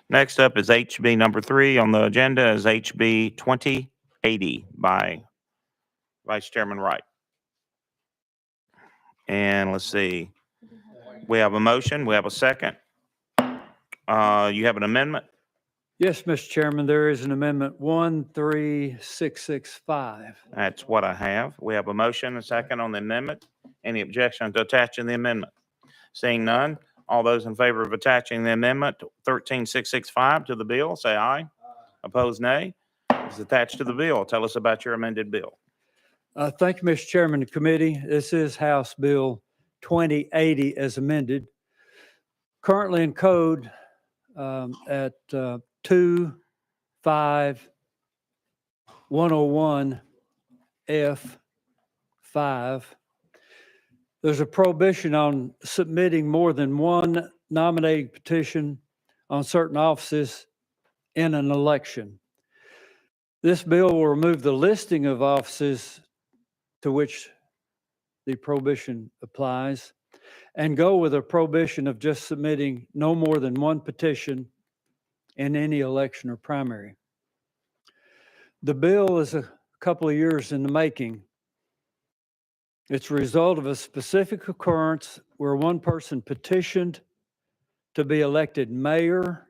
Next up is HB number 3 on the agenda is HB 2080 by Vice Chairman Wright. And let's see. We have a motion. We have a second. You have an amendment? Yes, Mr. Chairman, there is an amendment 13665. That's what I have. We have a motion, a second on the amendment. Any objection to attaching the amendment? Seeing none, all those in favor of attaching the amendment 13665 to the bill, say aye. Opposed, nay. It's attached to the bill. Tell us about your amended bill. Thank you, Mr. Chairman of the committee. This is House Bill 2080 as amended. Currently in code at 25101F5, there's a prohibition on submitting more than one nominating petition on certain offices in an election. This bill will remove the listing of offices to which the prohibition applies and go with a prohibition of just submitting no more than one petition in any election or primary. The bill is a couple of years in the making. It's a result of a specific occurrence where one person petitioned to be elected mayor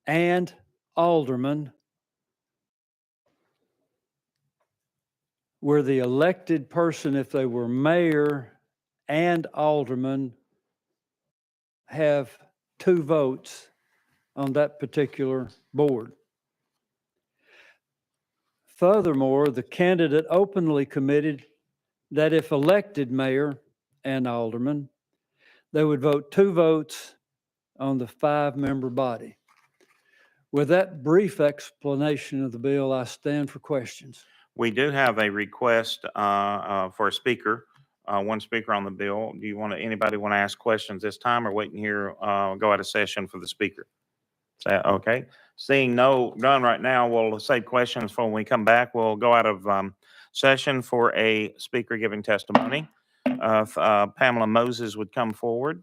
and alderman, where the elected person, if they were mayor and alderman, have 2 votes on that particular board. Furthermore, the candidate openly committed that if elected mayor and alderman, they would vote 2 votes on the 5-member body. With that brief explanation of the bill, I stand for questions. We do have a request for a speaker, one speaker on the bill. Do you anybody want to ask questions this time or wait and hear, go out of session for the speaker? Okay. Seeing none right now, we'll save questions for when we come back. We'll go out of session for a speaker giving testimony. Pamela Moses would come forward.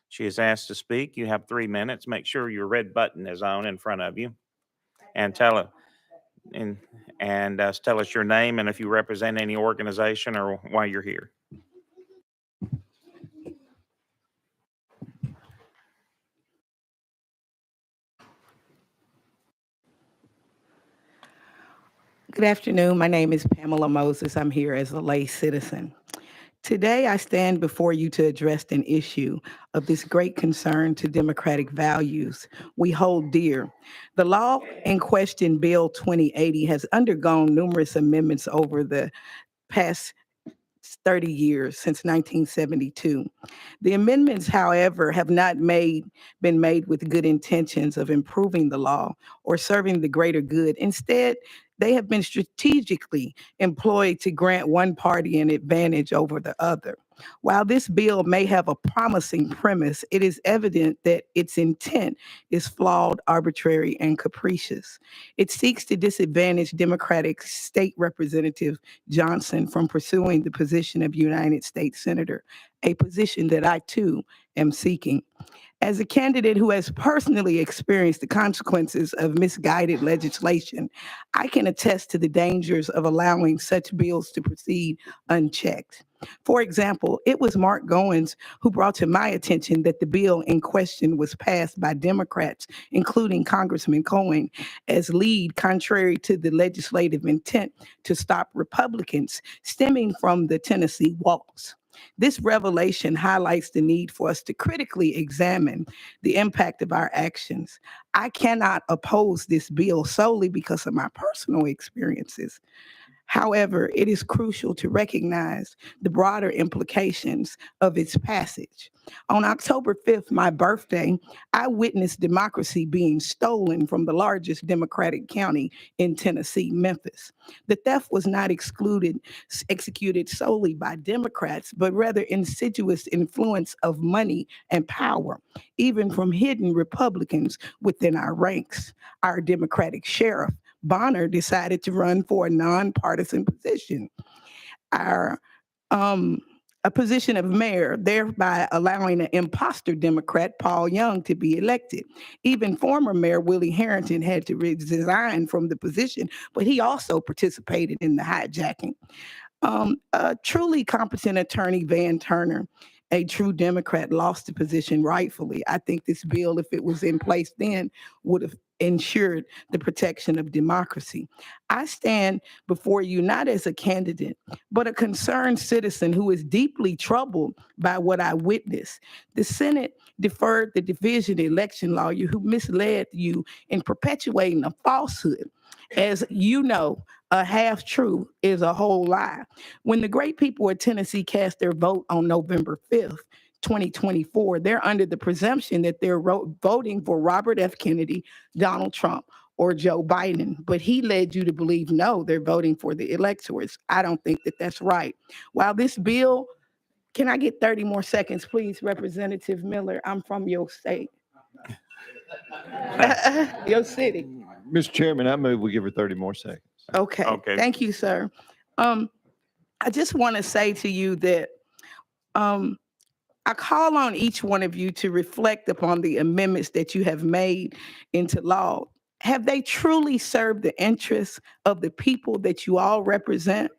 She is asked to speak. You have 3 minutes. Make sure your red button is on in front of you. And tell us your name and if you represent any organization or why you're here. Good afternoon. My name is Pamela Moses. I'm here as a lay citizen. Today, I stand before you to address an issue of this great concern to democratic values we hold dear. The law in question, Bill 2080, has undergone numerous amendments over the past 30 years since 1972. The amendments, however, have not been made with good intentions of improving the law or serving the greater good. Instead, they have been strategically employed to grant one party an advantage over the other. While this bill may have a promising premise, it is evident that its intent is flawed, arbitrary, and capricious. It seeks to disadvantage Democratic State Representative Johnson from pursuing the position of United States Senator, a position that I too am seeking. As a candidate who has personally experienced the consequences of misguided legislation, I can attest to the dangers of allowing such bills to proceed unchecked. For example, it was Mark Goins who brought to my attention that the bill in question was passed by Democrats, including Congressman Cohen, as lead, contrary to the legislative intent to stop Republicans stemming from the Tennessee waltz. This revelation highlights the need for us to critically examine the impact of our actions. I cannot oppose this bill solely because of my personal experiences. However, it is crucial to recognize the broader implications of its passage. On October 5th, my birthday, I witnessed democracy being stolen from the largest Democratic county in Tennessee, Memphis. The theft was not executed solely by Democrats, but rather insidious influence of money and power, even from hidden Republicans within our ranks. Our Democratic sheriff, Bonner, decided to run for a nonpartisan position, a position of mayor, thereby allowing an imposter Democrat, Paul Young, to be elected. Even former Mayor Willie Harrington had to resign from the position, but he also participated in the hijacking. A truly competent attorney, Van Turner, a true Democrat, lost the position rightfully. I think this bill, if it was in place then, would have ensured the protection of democracy. I stand before you not as a candidate, but a concerned citizen who is deeply troubled by what I witnessed. The Senate deferred the division election lawyer who misled you in perpetuating a falsehood. As you know, A half truth is a whole lie. When the great people of Tennessee cast their vote on November 5th, 2024, they're under the presumption that they're voting for Robert F. Kennedy, Donald Trump, or Joe Biden. But he led you to believe, no, they're voting for the electors. I don't think that that's right. While this bill, can I get 30 more seconds, please, Representative Miller? I'm from your state. Your city. Mr. Chairman, I move we give her 30 more seconds. Okay. Okay. Thank you, sir. I just want to say to you that I call on each one of you to reflect upon the amendments that you have made into law. Have they truly served the interests of the people that you all represent?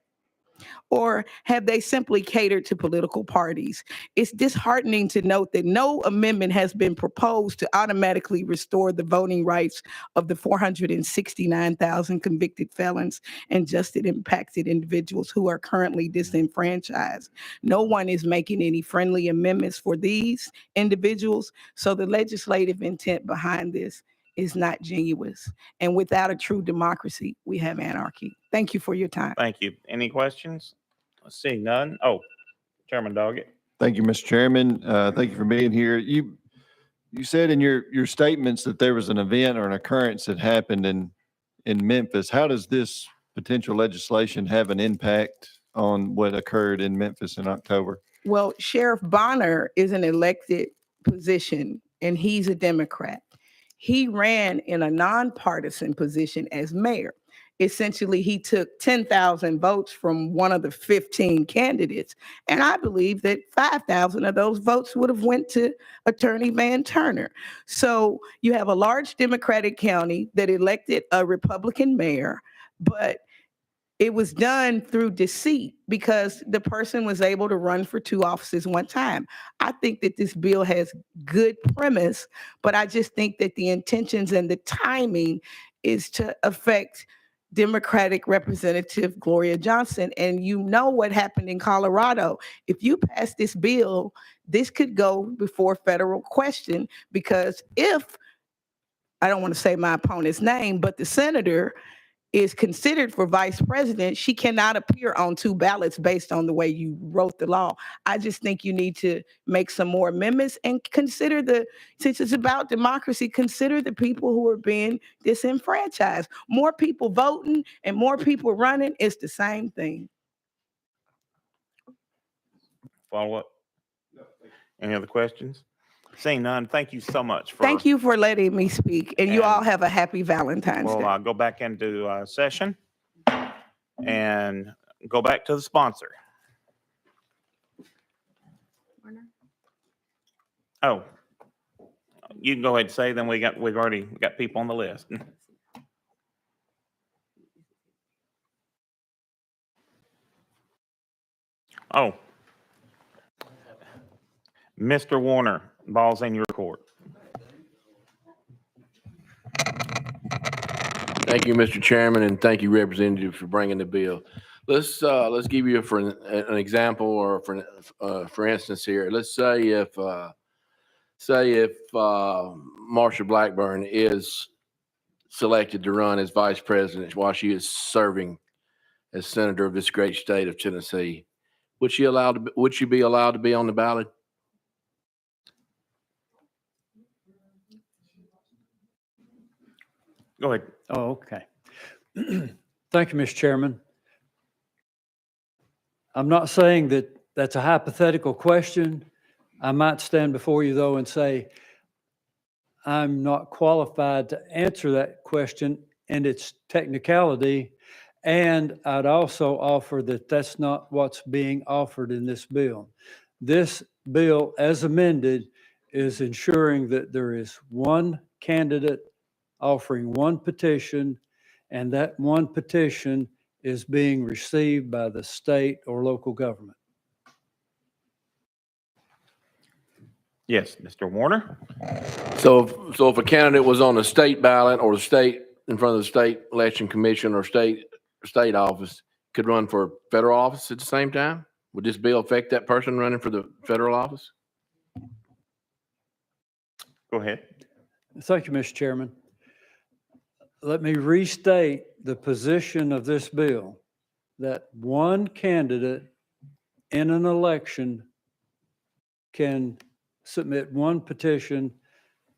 Or have they simply catered to political parties? It's disheartening to note that no amendment has been proposed to automatically restore the voting rights of the 469,000 convicted felons and justice impacted individuals who are currently disenfranchised. No one is making any friendly amendments for these individuals, so the legislative intent behind this is not genuine. And without a true democracy, we have anarchy. Thank you for your time. Thank you. Any questions? Seeing none. Oh, Chairman Doggett. Thank you, Mr. Chairman. Thank you for being here. You said in your statements that there was an event or an occurrence that happened in Memphis. How does this potential legislation have an impact on what occurred in Memphis in October? Well, Sheriff Bonner is an elected position and he's a Democrat. He ran in a nonpartisan position as mayor. Essentially, he took 10,000 votes from one of the 15 candidates. And I believe that 5,000 of those votes would have went to Attorney Van Turner. So you have a large Democratic county that elected a Republican mayor, but it was done through deceit because the person was able to run for 2 offices one time. I think that this bill has good premise, but I just think that the intentions and the timing is to affect Democratic Representative Gloria Johnson. And you know what happened in Colorado. If you pass this bill, this could go before federal question because if, I don't want to say my opponent's name, but the senator is considered for vice president, she cannot appear on 2 ballots based on the way you wrote the law. I just think you need to make some more amendments and consider since it's about democracy, consider the people who are being disenfranchised. More people voting and more people running is the same thing. Follow up? Any other questions? Seeing none, thank you so much. Thank you for letting me speak, and you all have a happy Valentine's Day. We'll go back into session and go back to the sponsor. Oh, you can go ahead and say, then we've already got people on the list. Oh, Mr. Warner, ball's in your court. Thank you, Mr. Chairman, and thank you, Representative, for bringing the bill. Let's give you an example, or for instance here. Let's say if Marsha Blackburn is selected to run as vice president while she is serving as senator of this great state of Tennessee, would she be allowed to be on the ballot? Go ahead. Oh, okay. Thank you, Mr. Chairman. I'm not saying that that's a hypothetical question. I might stand before you, though, and say I'm not qualified to answer that question and its technicality. And I'd also offer that that's not what's being offered in this bill. This bill, as amended, is ensuring that there is one candidate offering one petition, and that one petition is being received by the state or local government. Yes, Mr. Warner. So if a candidate was on the state ballot or in front of the state election commission or state office, could run for federal office at the same time, would this bill affect that person running for the federal office? Go ahead. Thank you, Mr. Chairman. Let me restate the position of this bill that one candidate in an election can submit one petition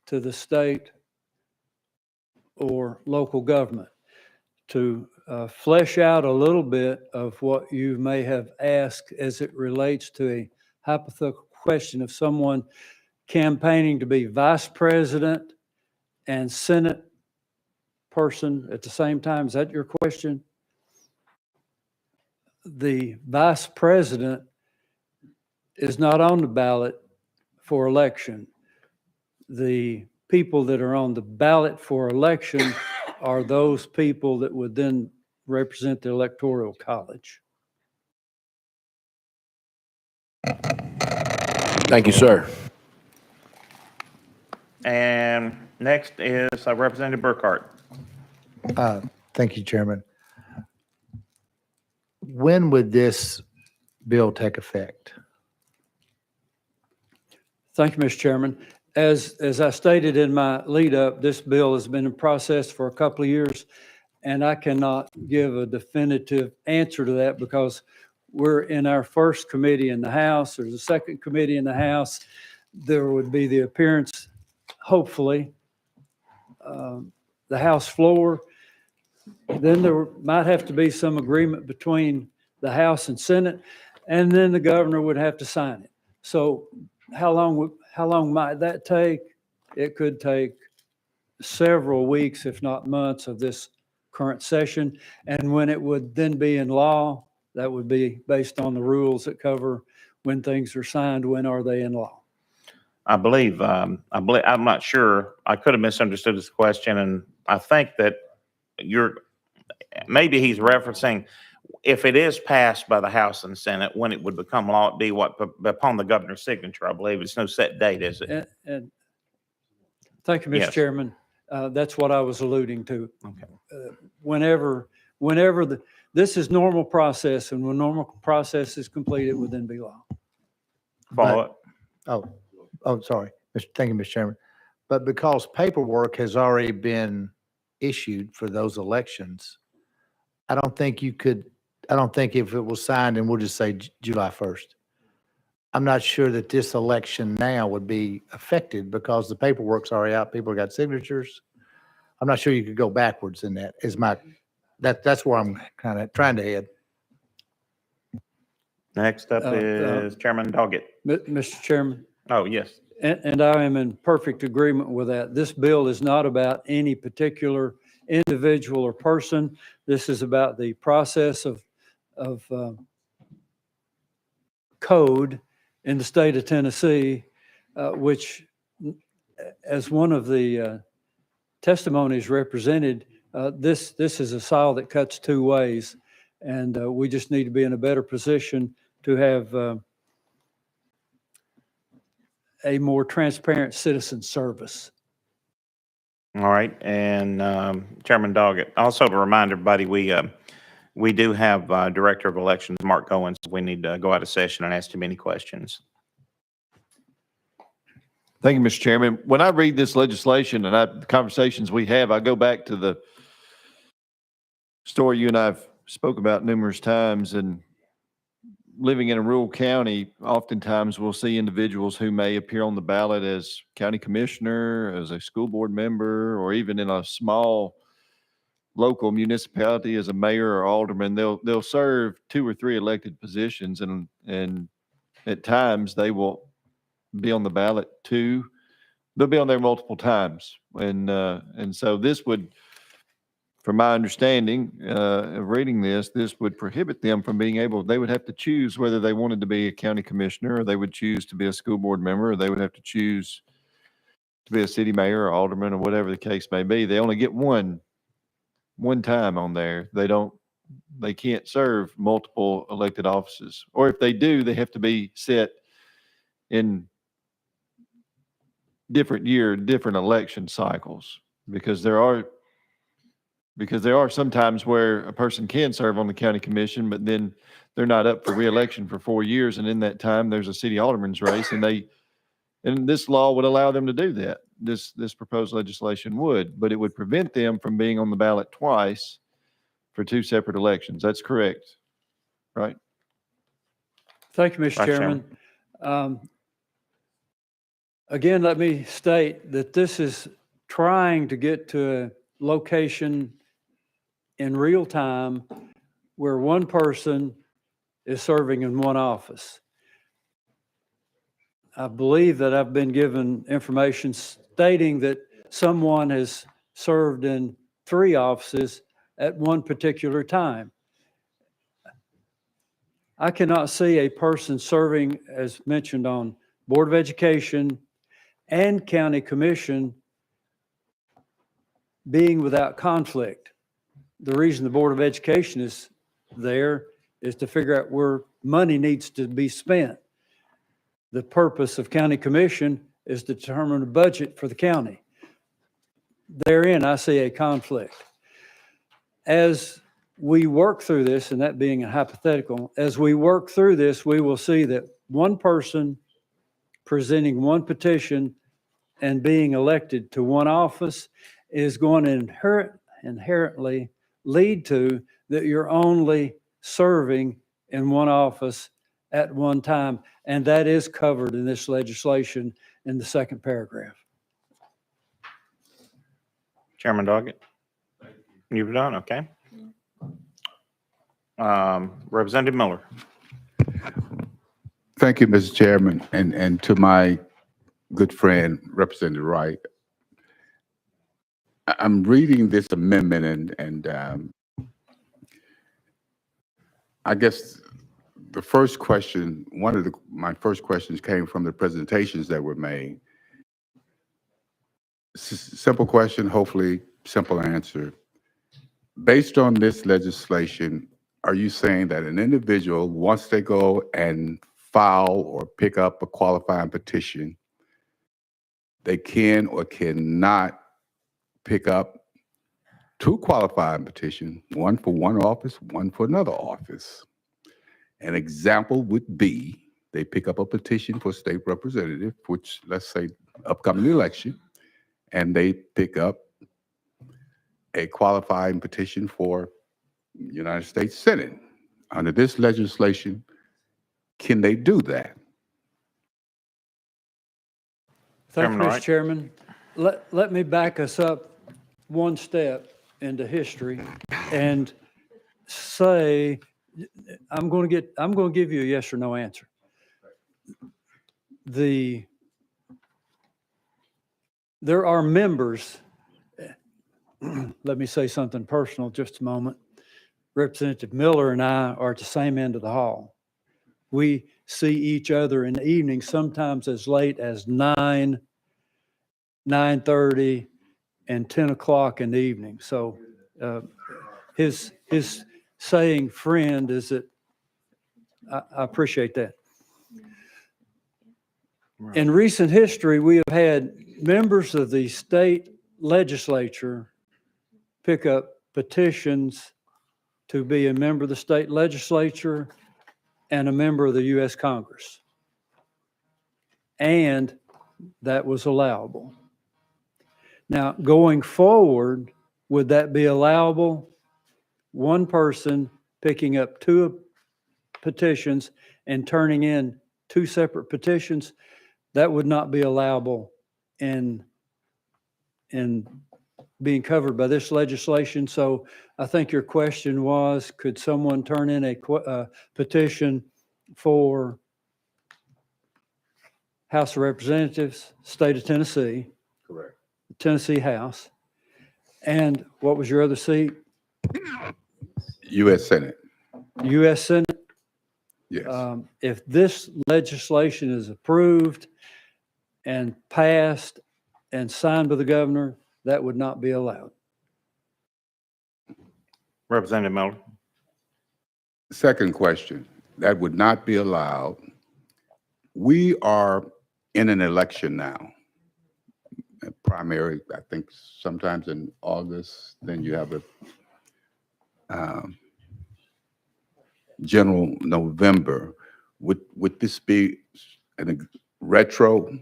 to the state or local government. To flesh out a little bit of what you may have asked as it relates to a hypothetical question of someone campaigning to be vice president and Senate person at the same time. Is that your question? The vice president is not on the ballot for election. The people that are on the ballot for election are those people that would then represent the Electoral College. Thank you, sir. And next is Representative Burkhart. Thank you, Chairman. When would this bill take effect? Thank you, Mr. Chairman. As I stated in my lead up, this bill has been in process for a couple of years, and I cannot give a definitive answer to that because we're in our first committee in the House. There's a second committee in the House. There would be the appearance, hopefully, the House floor. Then there might have to be some agreement between the House and Senate, and then the governor would have to sign it. So how long might that take? It could take several weeks, if not months, of this current session. And when it would then be in law, that would be based on the rules that cover when things are signed, when are they in law? I believe, I'm not sure. I could have misunderstood this question, and I think that maybe he's referencing if it is passed by the House and Senate, when it would become law, it'd be upon the governor's signature, I believe. It's no set date, is it? And thank you, Mr. Yes. Chairman. That's what I was alluding to. Okay. Whenever this is normal process, and when normal process is complete, it would then be law. Follow up. Sorry. Thank you, Mr. Chairman. But because paperwork has already been issued for those elections, I don't think if it was signed and we'll just say July 1st, I'm not sure that this election now would be affected because the paperwork's already out. People got signatures. I'm not sure you could go backwards in that. That's where I'm kind of trying to head. Next up is Chairman Doggett. Mr. Chairman. Oh, yes. And I am in perfect agreement with that. This bill is not about any particular individual or person. This is about the process of code in the state of Tennessee, which, as one of the testimonies represented, this is a saw that cuts two ways, and we just need to be in a better position to have a more transparent citizen service. All right, and Chairman Doggett. Also to remind everybody, we do have Director of Elections, Mark Goins. We need to go out of session and ask him any questions. Thank you, Mr. Chairman. When I read this legislation and the conversations we have, I go back to the story you and I have spoke about numerous times. And living in a rural county, oftentimes we'll see individuals who may appear on the ballot as county commissioner, as a school board member, or even in a small local municipality as a mayor or alderman. They'll serve 2 or 3 elected positions, and at times they will be on the ballot too. They'll be on there multiple times, and so this would, from my understanding of reading this would prohibit them from being able. They would have to choose whether they wanted to be a county commissioner, or they would choose to be a school board member, or they would have to choose to be a city mayor or alderman, or whatever the case may be. They only get one time on there. They can't serve multiple elected offices, or if they do, they have to be set in different election cycles, because there are sometimes where a person can serve on the county commission, but then they're not up for reelection for 4 years. And in that time, there's a city alderman's race, and this law would allow them to do that. This proposed legislation would, but it would prevent them from being on the ballot twice for two separate elections. That's correct, right? Thank you, Mr. Vice Chairman. Again, let me state that this is trying to get to a location in real time where one person is serving in one office. I believe that I've been given information stating that someone has served in 3 offices at one particular time. I cannot see a person serving, as mentioned, on Board of Education and County Commission being without conflict. The reason the Board of Education is there is to figure out where money needs to be spent. The purpose of County Commission is to determine a budget for the county. Therein, I see a conflict. As we work through this, and that being a hypothetical, as we work through this, we will see that one person presenting one petition and being elected to one office is going to inherently lead to that you're only serving in one office at one time. And that is covered in this legislation in the second paragraph. Chairman Doggett? You've done, okay. Representative Miller. Thank you, Mr. Chairman, and to my good friend, Representative Wright. I'm reading this amendment and I guess the first question, my first questions came from the presentations that were made. Simple question, hopefully simple answer. Based on this legislation, are you saying that an individual, once they go and file or pick up a qualifying petition, they can or cannot pick up 2 qualifying petitions, one for one office, one for another office? An example would be they pick up a petition for state representative, which, let's say, upcoming election, and they pick up a qualifying petition for United States Senate. Under this legislation, can they do that? Thank you, Chairman Mr. Wright. Chairman. Let me back us up one step into history and say, I'm going to give you a yes or no answer. There are members, let me say something personal just a moment. Representative Miller and I are at the same end of the hall. We see each other in the evening, sometimes as late as 9, 9:30, and 10 o'clock in the evening. So his saying friend is that I appreciate that. In recent history, we have had members of the state legislature pick up petitions to be a member of the state legislature and a member of the U.S. Congress. And that was allowable. Now, going forward, would that be allowable? One person picking up 2 petitions and turning in 2 separate petitions, that would not be allowable in being covered by this legislation. So I think your question was, could someone turn in a petition for House of Representatives, State of Tennessee? Correct. Tennessee House. And what was your other seat? U.S. Senate. U.S. Senate. Yes. If this legislation is approved and passed and signed by the governor, that would not be allowed. Representative Miller. Second question, that would not be allowed. We are in an election now. A primary, I think sometimes in August, then you have a general November. Would this be a retro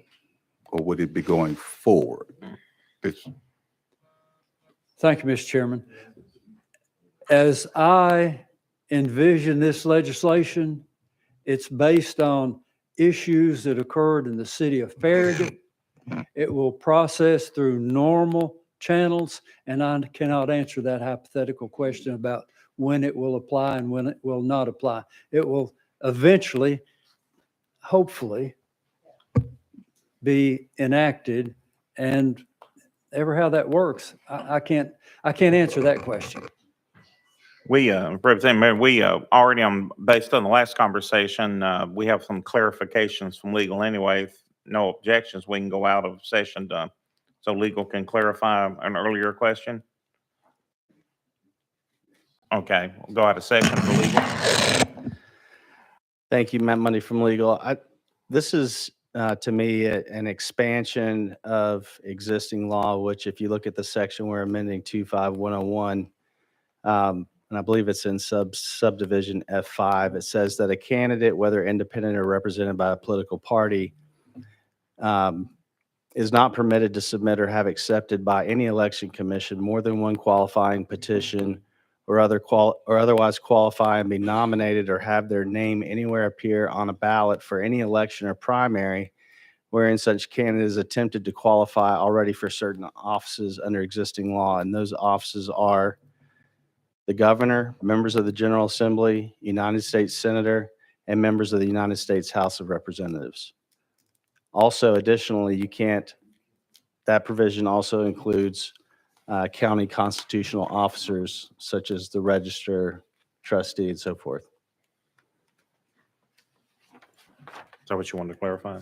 or would it be going forward? Thank you, Mr. Chairman. as I envision this legislation, it's based on issues that occurred in the city of Farragut. It will process through normal channels, and I cannot answer that hypothetical question about when it will apply and when it will not apply. It will eventually, hopefully, be enacted, and ever how that works, I can't answer that question. We, Representative Mayor, we already based on the last conversation, we have some clarifications from legal anyway. If no objections, we can go out of session so legal can clarify an earlier question. Okay, we'll go out of session for legal. Thank you, Matt Money from Legal. This is, to me, an expansion of existing law, which if you look at the section we're amending 25101, and I believe it's in subdivision F5, it says that a candidate, whether independent or represented by a political party, is not permitted to submit or have accepted by any election commission more than one qualifying petition or otherwise qualify and be nominated or have their name anywhere appear on a ballot for any election or primary wherein such candidate is attempted to qualify already for certain offices under existing law. And those offices are the governor, members of the General Assembly, United States Senator, and members of the United States House of Representatives. Also, additionally, that provision also includes county constitutional officers such as the register, trustee, and so forth. Is that what you wanted to clarify?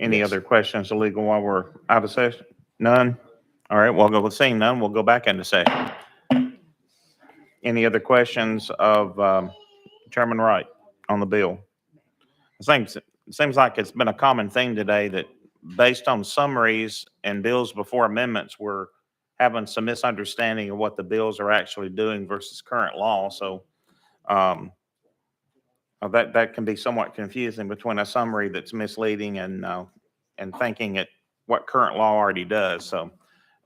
Any Yes. other questions of legal while we're out of session? None? All right, we'll go with seeing none. We'll go back into session. Any other questions of Chairman Wright on the bill? It seems like it's been a common thing today that based on summaries and bills before amendments, we're having some misunderstanding of what the bills are actually doing versus current law. So that can be somewhat confusing between a summary that's misleading and thinking what current law already does. So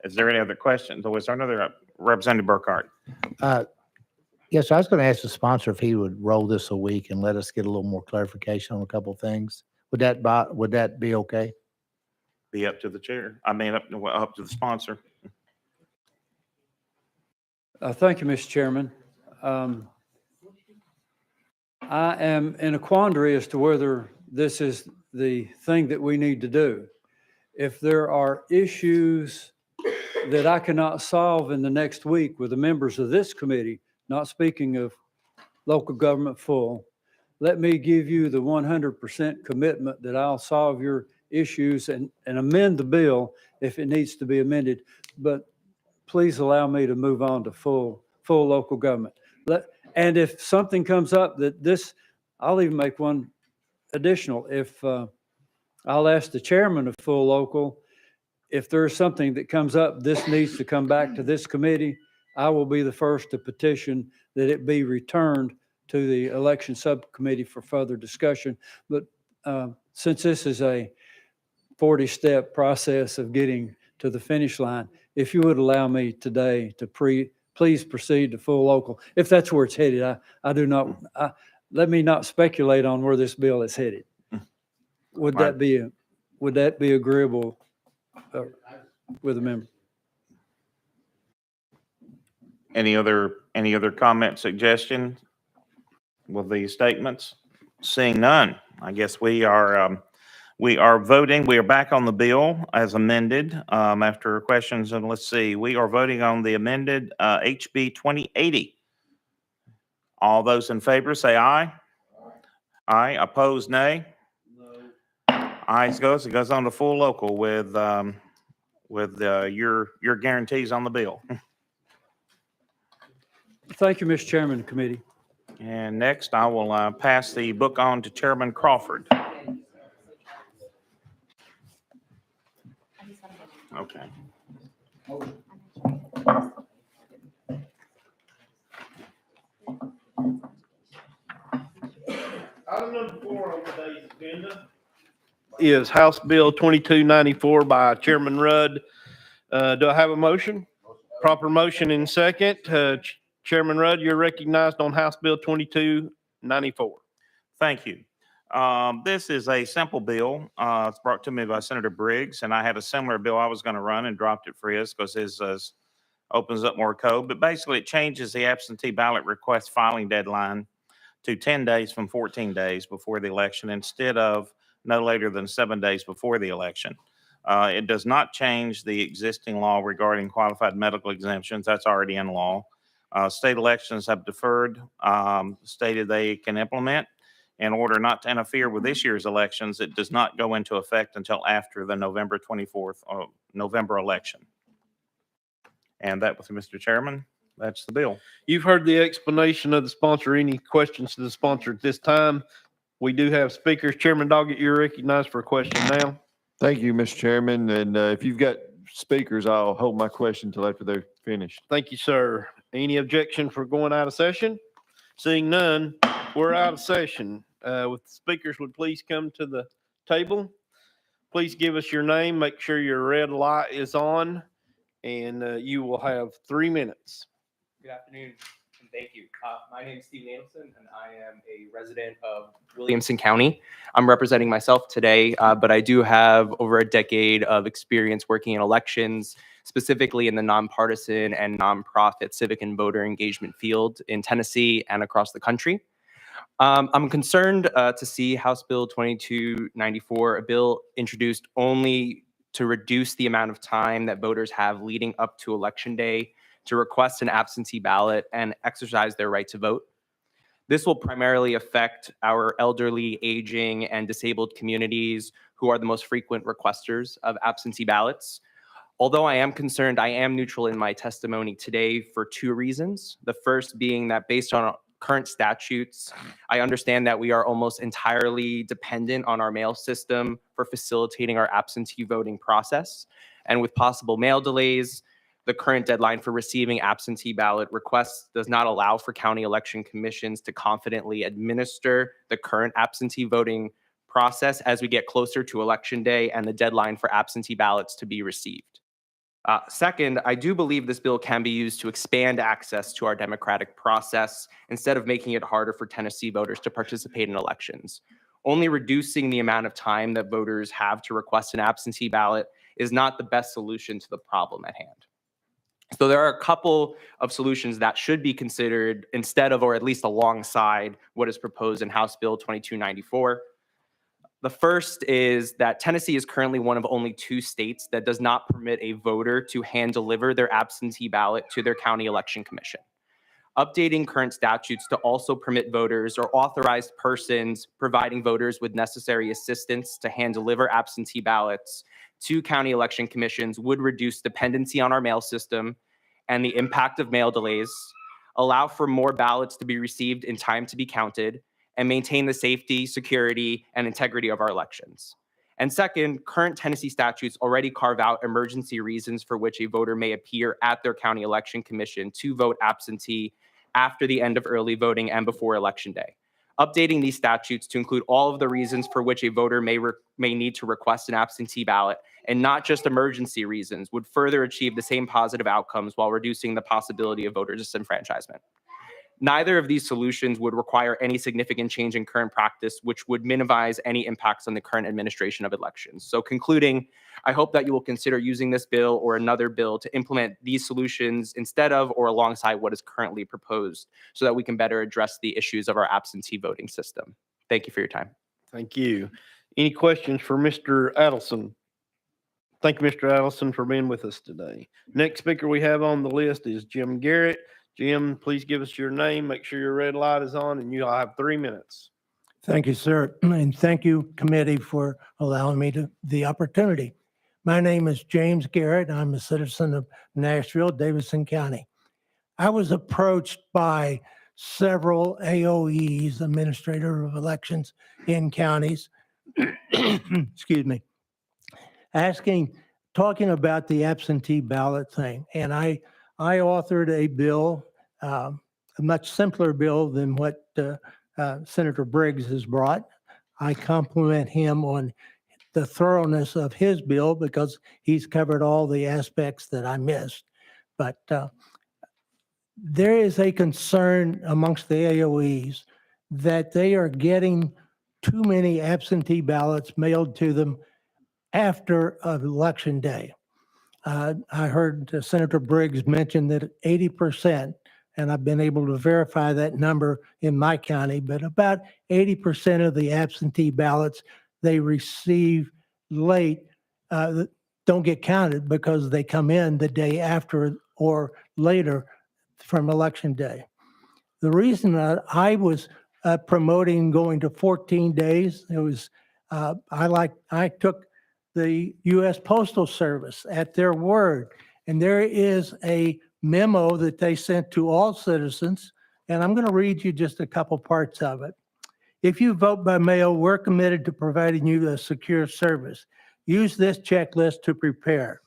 is there any other questions? Or is there another Representative Burkhart? Yes, I was going to ask the sponsor if he would roll this a week and let us get a little more clarification on a couple of things. Would that be okay? Be up to the chair. I mean, up to the sponsor. Thank you, Mr. Chairman. I am in a quandary as to whether this is the thing that we need to do. If there are issues that I cannot solve in the next week with the members of this committee, not speaking of local government full, let me give you the 100% commitment that I'll solve your issues and amend the bill if it needs to be amended. But please allow me to move on to full local government. And if something comes up I'll even make one additional. If I'll ask the chairman of full local, if there's something that comes up, this needs to come back to this committee, I will be the first to petition that it be returned to the election subcommittee for further discussion. But since this is a 40-step process of getting to the finish line, if you would allow me today to please proceed to full local, if that's where it's headed. Let me not speculate on where this bill is headed. Would that be agreeable with the member? Any other comment, suggestion with these statements? Seeing none, I guess we are voting. We are back on the bill as amended after questions. And let's see, we are voting on the amended HB 2080. All those in favor say aye. Aye. Opposed, nay. Ayes goes. It goes on to full local with your guarantees on the bill. Thank you, Mr. Chairman of the committee. And next, I will pass the book on to Chairman Crawford. Okay. Item number 4 on today's agenda is House Bill 2294 by Chairman Rudd. Do I have a motion? Proper motion in second. Chairman Rudd, you're recognized on House Bill 2294. Thank you. This is a simple bill. It's brought to me by Senator Briggs, and I had a similar bill I was going to run and dropped it for his because his opens up more code. But basically, it changes the absentee ballot request filing deadline to 10 days from 14 days before the election instead of no later than 7 days before the election. It does not change the existing law regarding qualified medical exemptions. That's already in law. State elections have deferred, stated they can implement. In order not to interfere with this year's elections, it does not go into effect until after the November 24th November election. And that was, Mr. Chairman, that's the bill. You've heard the explanation of the sponsor. Any questions to the sponsor at this time? We do have speakers. Chairman Doggett, you're recognized for a question now. Thank you, Mr. Chairman. And if you've got speakers, I'll hold my question until after they're finished. Thank you, sir. Any objection for going out of session? Seeing none, we're out of session. With the speakers would please come to the table. Please give us your name. Make sure your red light is on, and you will have 3 minutes. Good afternoon, and thank you. My name is Steve Nadelson, and I am a resident of Williamson County. I'm representing myself today, but I do have over a decade of experience working in elections, specifically in the nonpartisan and nonprofit civic and voter engagement field in Tennessee and across the country. I'm concerned to see House Bill 2294, a bill introduced only to reduce the amount of time that voters have leading up to Election Day to request an absentee ballot and exercise their right to vote. This will primarily affect our elderly, aging, and disabled communities who are the most frequent requesters of absentee ballots. Although I am concerned, I am neutral in my testimony today for 2 reasons. The first being that based on current statutes, I understand that we are almost entirely dependent on our mail system for facilitating our absentee voting process. And with possible mail delays, the current deadline for receiving absentee ballot requests does not allow for county election commissions to confidently administer the current absentee voting process as we get closer to Election Day and the deadline for absentee ballots to be received. Second, I do believe this bill can be used to expand access to our democratic process instead of making it harder for Tennessee voters to participate in elections. Only reducing the amount of time that voters have to request an absentee ballot is not the best solution to the problem at hand. So there are a couple of solutions that should be considered instead of, or at least alongside, what is proposed in House Bill 2294. The first is that Tennessee is currently one of only 2 states that does not permit a voter to hand deliver their absentee ballot to their county election commission. Updating current statutes to also permit voters or authorized persons providing voters with necessary assistance to hand deliver absentee ballots to county election commissions would reduce dependency on our mail system and the impact of mail delays, allow for more ballots to be received in time to be counted, and maintain the safety, security, and integrity of our elections. And second, current Tennessee statutes already carve out emergency reasons for which a voter may appear at their county election commission to vote absentee after the end of early voting and before Election Day. Updating these statutes to include all of the reasons for which a voter may need to request an absentee ballot and not just emergency reasons would further achieve the same positive outcomes while reducing the possibility of voter disenfranchisement. Neither of these solutions would require any significant change in current practice, which would minimize any impacts on the current administration of elections. So concluding, I hope that you will consider using this bill or another bill to implement these solutions instead of or alongside what is currently proposed so that we can better address the issues of our absentee voting system. Thank you for your time. Thank you. Any questions for Mr. Adelson? Thank you, Mr. Adelson, for being with us today. Next speaker we have on the list is Jim Garrett. Jim, please give us your name, make sure your red light is on, and you'll have 3 minutes. Thank you, sir. And thank you, committee, for allowing me the opportunity. My name is James Garrett. I'm a citizen of Nashville, Davidson County. I was approached by several AOEs, Administrator of Elections in counties, excuse me, talking about the absentee ballot thing. And I authored a bill, a much simpler bill than what Senator Briggs has brought. I compliment him on the thoroughness of his bill because he's covered all the aspects that I missed. But there is a concern amongst the AOEs that they are getting too many absentee ballots mailed to them after election day. I heard Senator Briggs mention that 80%, and I've been able to verify that number in my county, but about 80% of the absentee ballots they receive late don't get counted because they come in the day after or later from election day. The reason that I was promoting going to 14 days, it was, I took the U.S. Postal Service at their word, and there is a memo that they sent to all citizens, and I'm going to read you just a couple parts of it. If you vote by mail, we're committed to providing you a secure service. Use this checklist to prepare.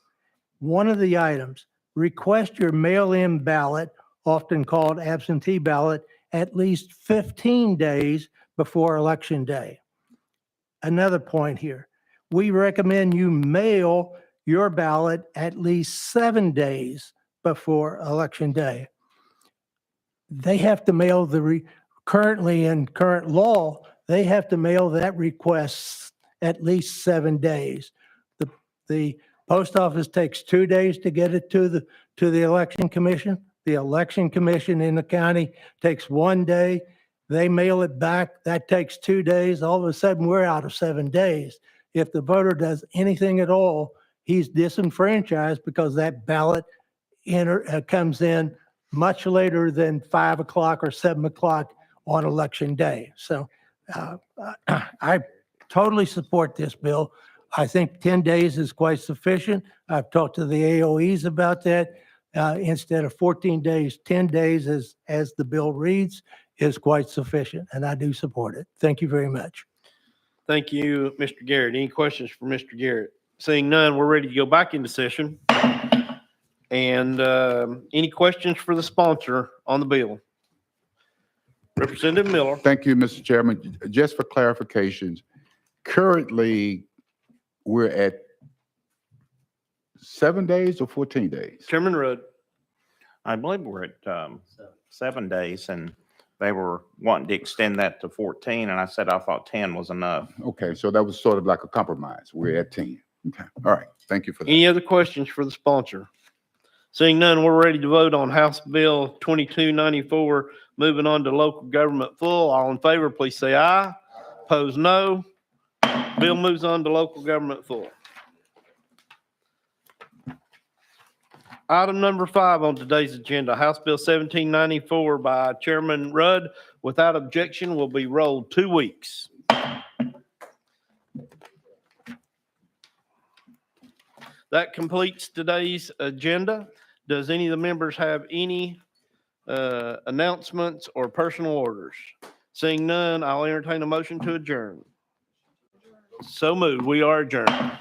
One of the items, request your mail-in ballot, often called absentee ballot, at least 15 days before Election Day. Another point here, we recommend you mail your ballot at least 7 days before Election Day. They have to mail currently in current law, they have to mail that request at least 7 days. The post office takes 2 days to get it to the election commission. The election commission in the county takes 1 day. They mail it back. That takes 2 days. All of a sudden, we're out of 7 days. If the voter does anything at all, he's disenfranchised because that ballot comes in much later than 5 o'clock or 7 o'clock on election day. So I totally support this bill. I think 10 days is quite sufficient. I've talked to the AOEs about that. Instead of 14 days, 10 days as the bill reads is quite sufficient, and I do support it. Thank you very much. Thank you, Mr. Garrett. Any questions for Mr. Garrett? Seeing none, we're ready to go back into session. And any questions for the sponsor on the bill? Representative Miller. Thank you, Mr. Chairman. Just for clarifications, currently, we're at 7 days or 14 days? Chairman Rudd. I believe we're at 7 days, and they were wanting to extend that to 14, and I said I thought 10 was enough. Okay, so that was sort of like a compromise. We're at 10. Okay, all right. Thank you for that. Any other questions for the sponsor? Seeing none, we're ready to vote on House Bill 2294. Moving on to local government full. All in favor, please say aye. Opposed, no. Bill moves on to local government full. Item number 5 on today's agenda, House Bill 1794 by Chairman Rudd. Without objection, will be rolled 2 weeks. That completes today's agenda. Does any of the members have any announcements or personal orders? Seeing none, I'll entertain a motion to adjourn. So moved. We are adjourned.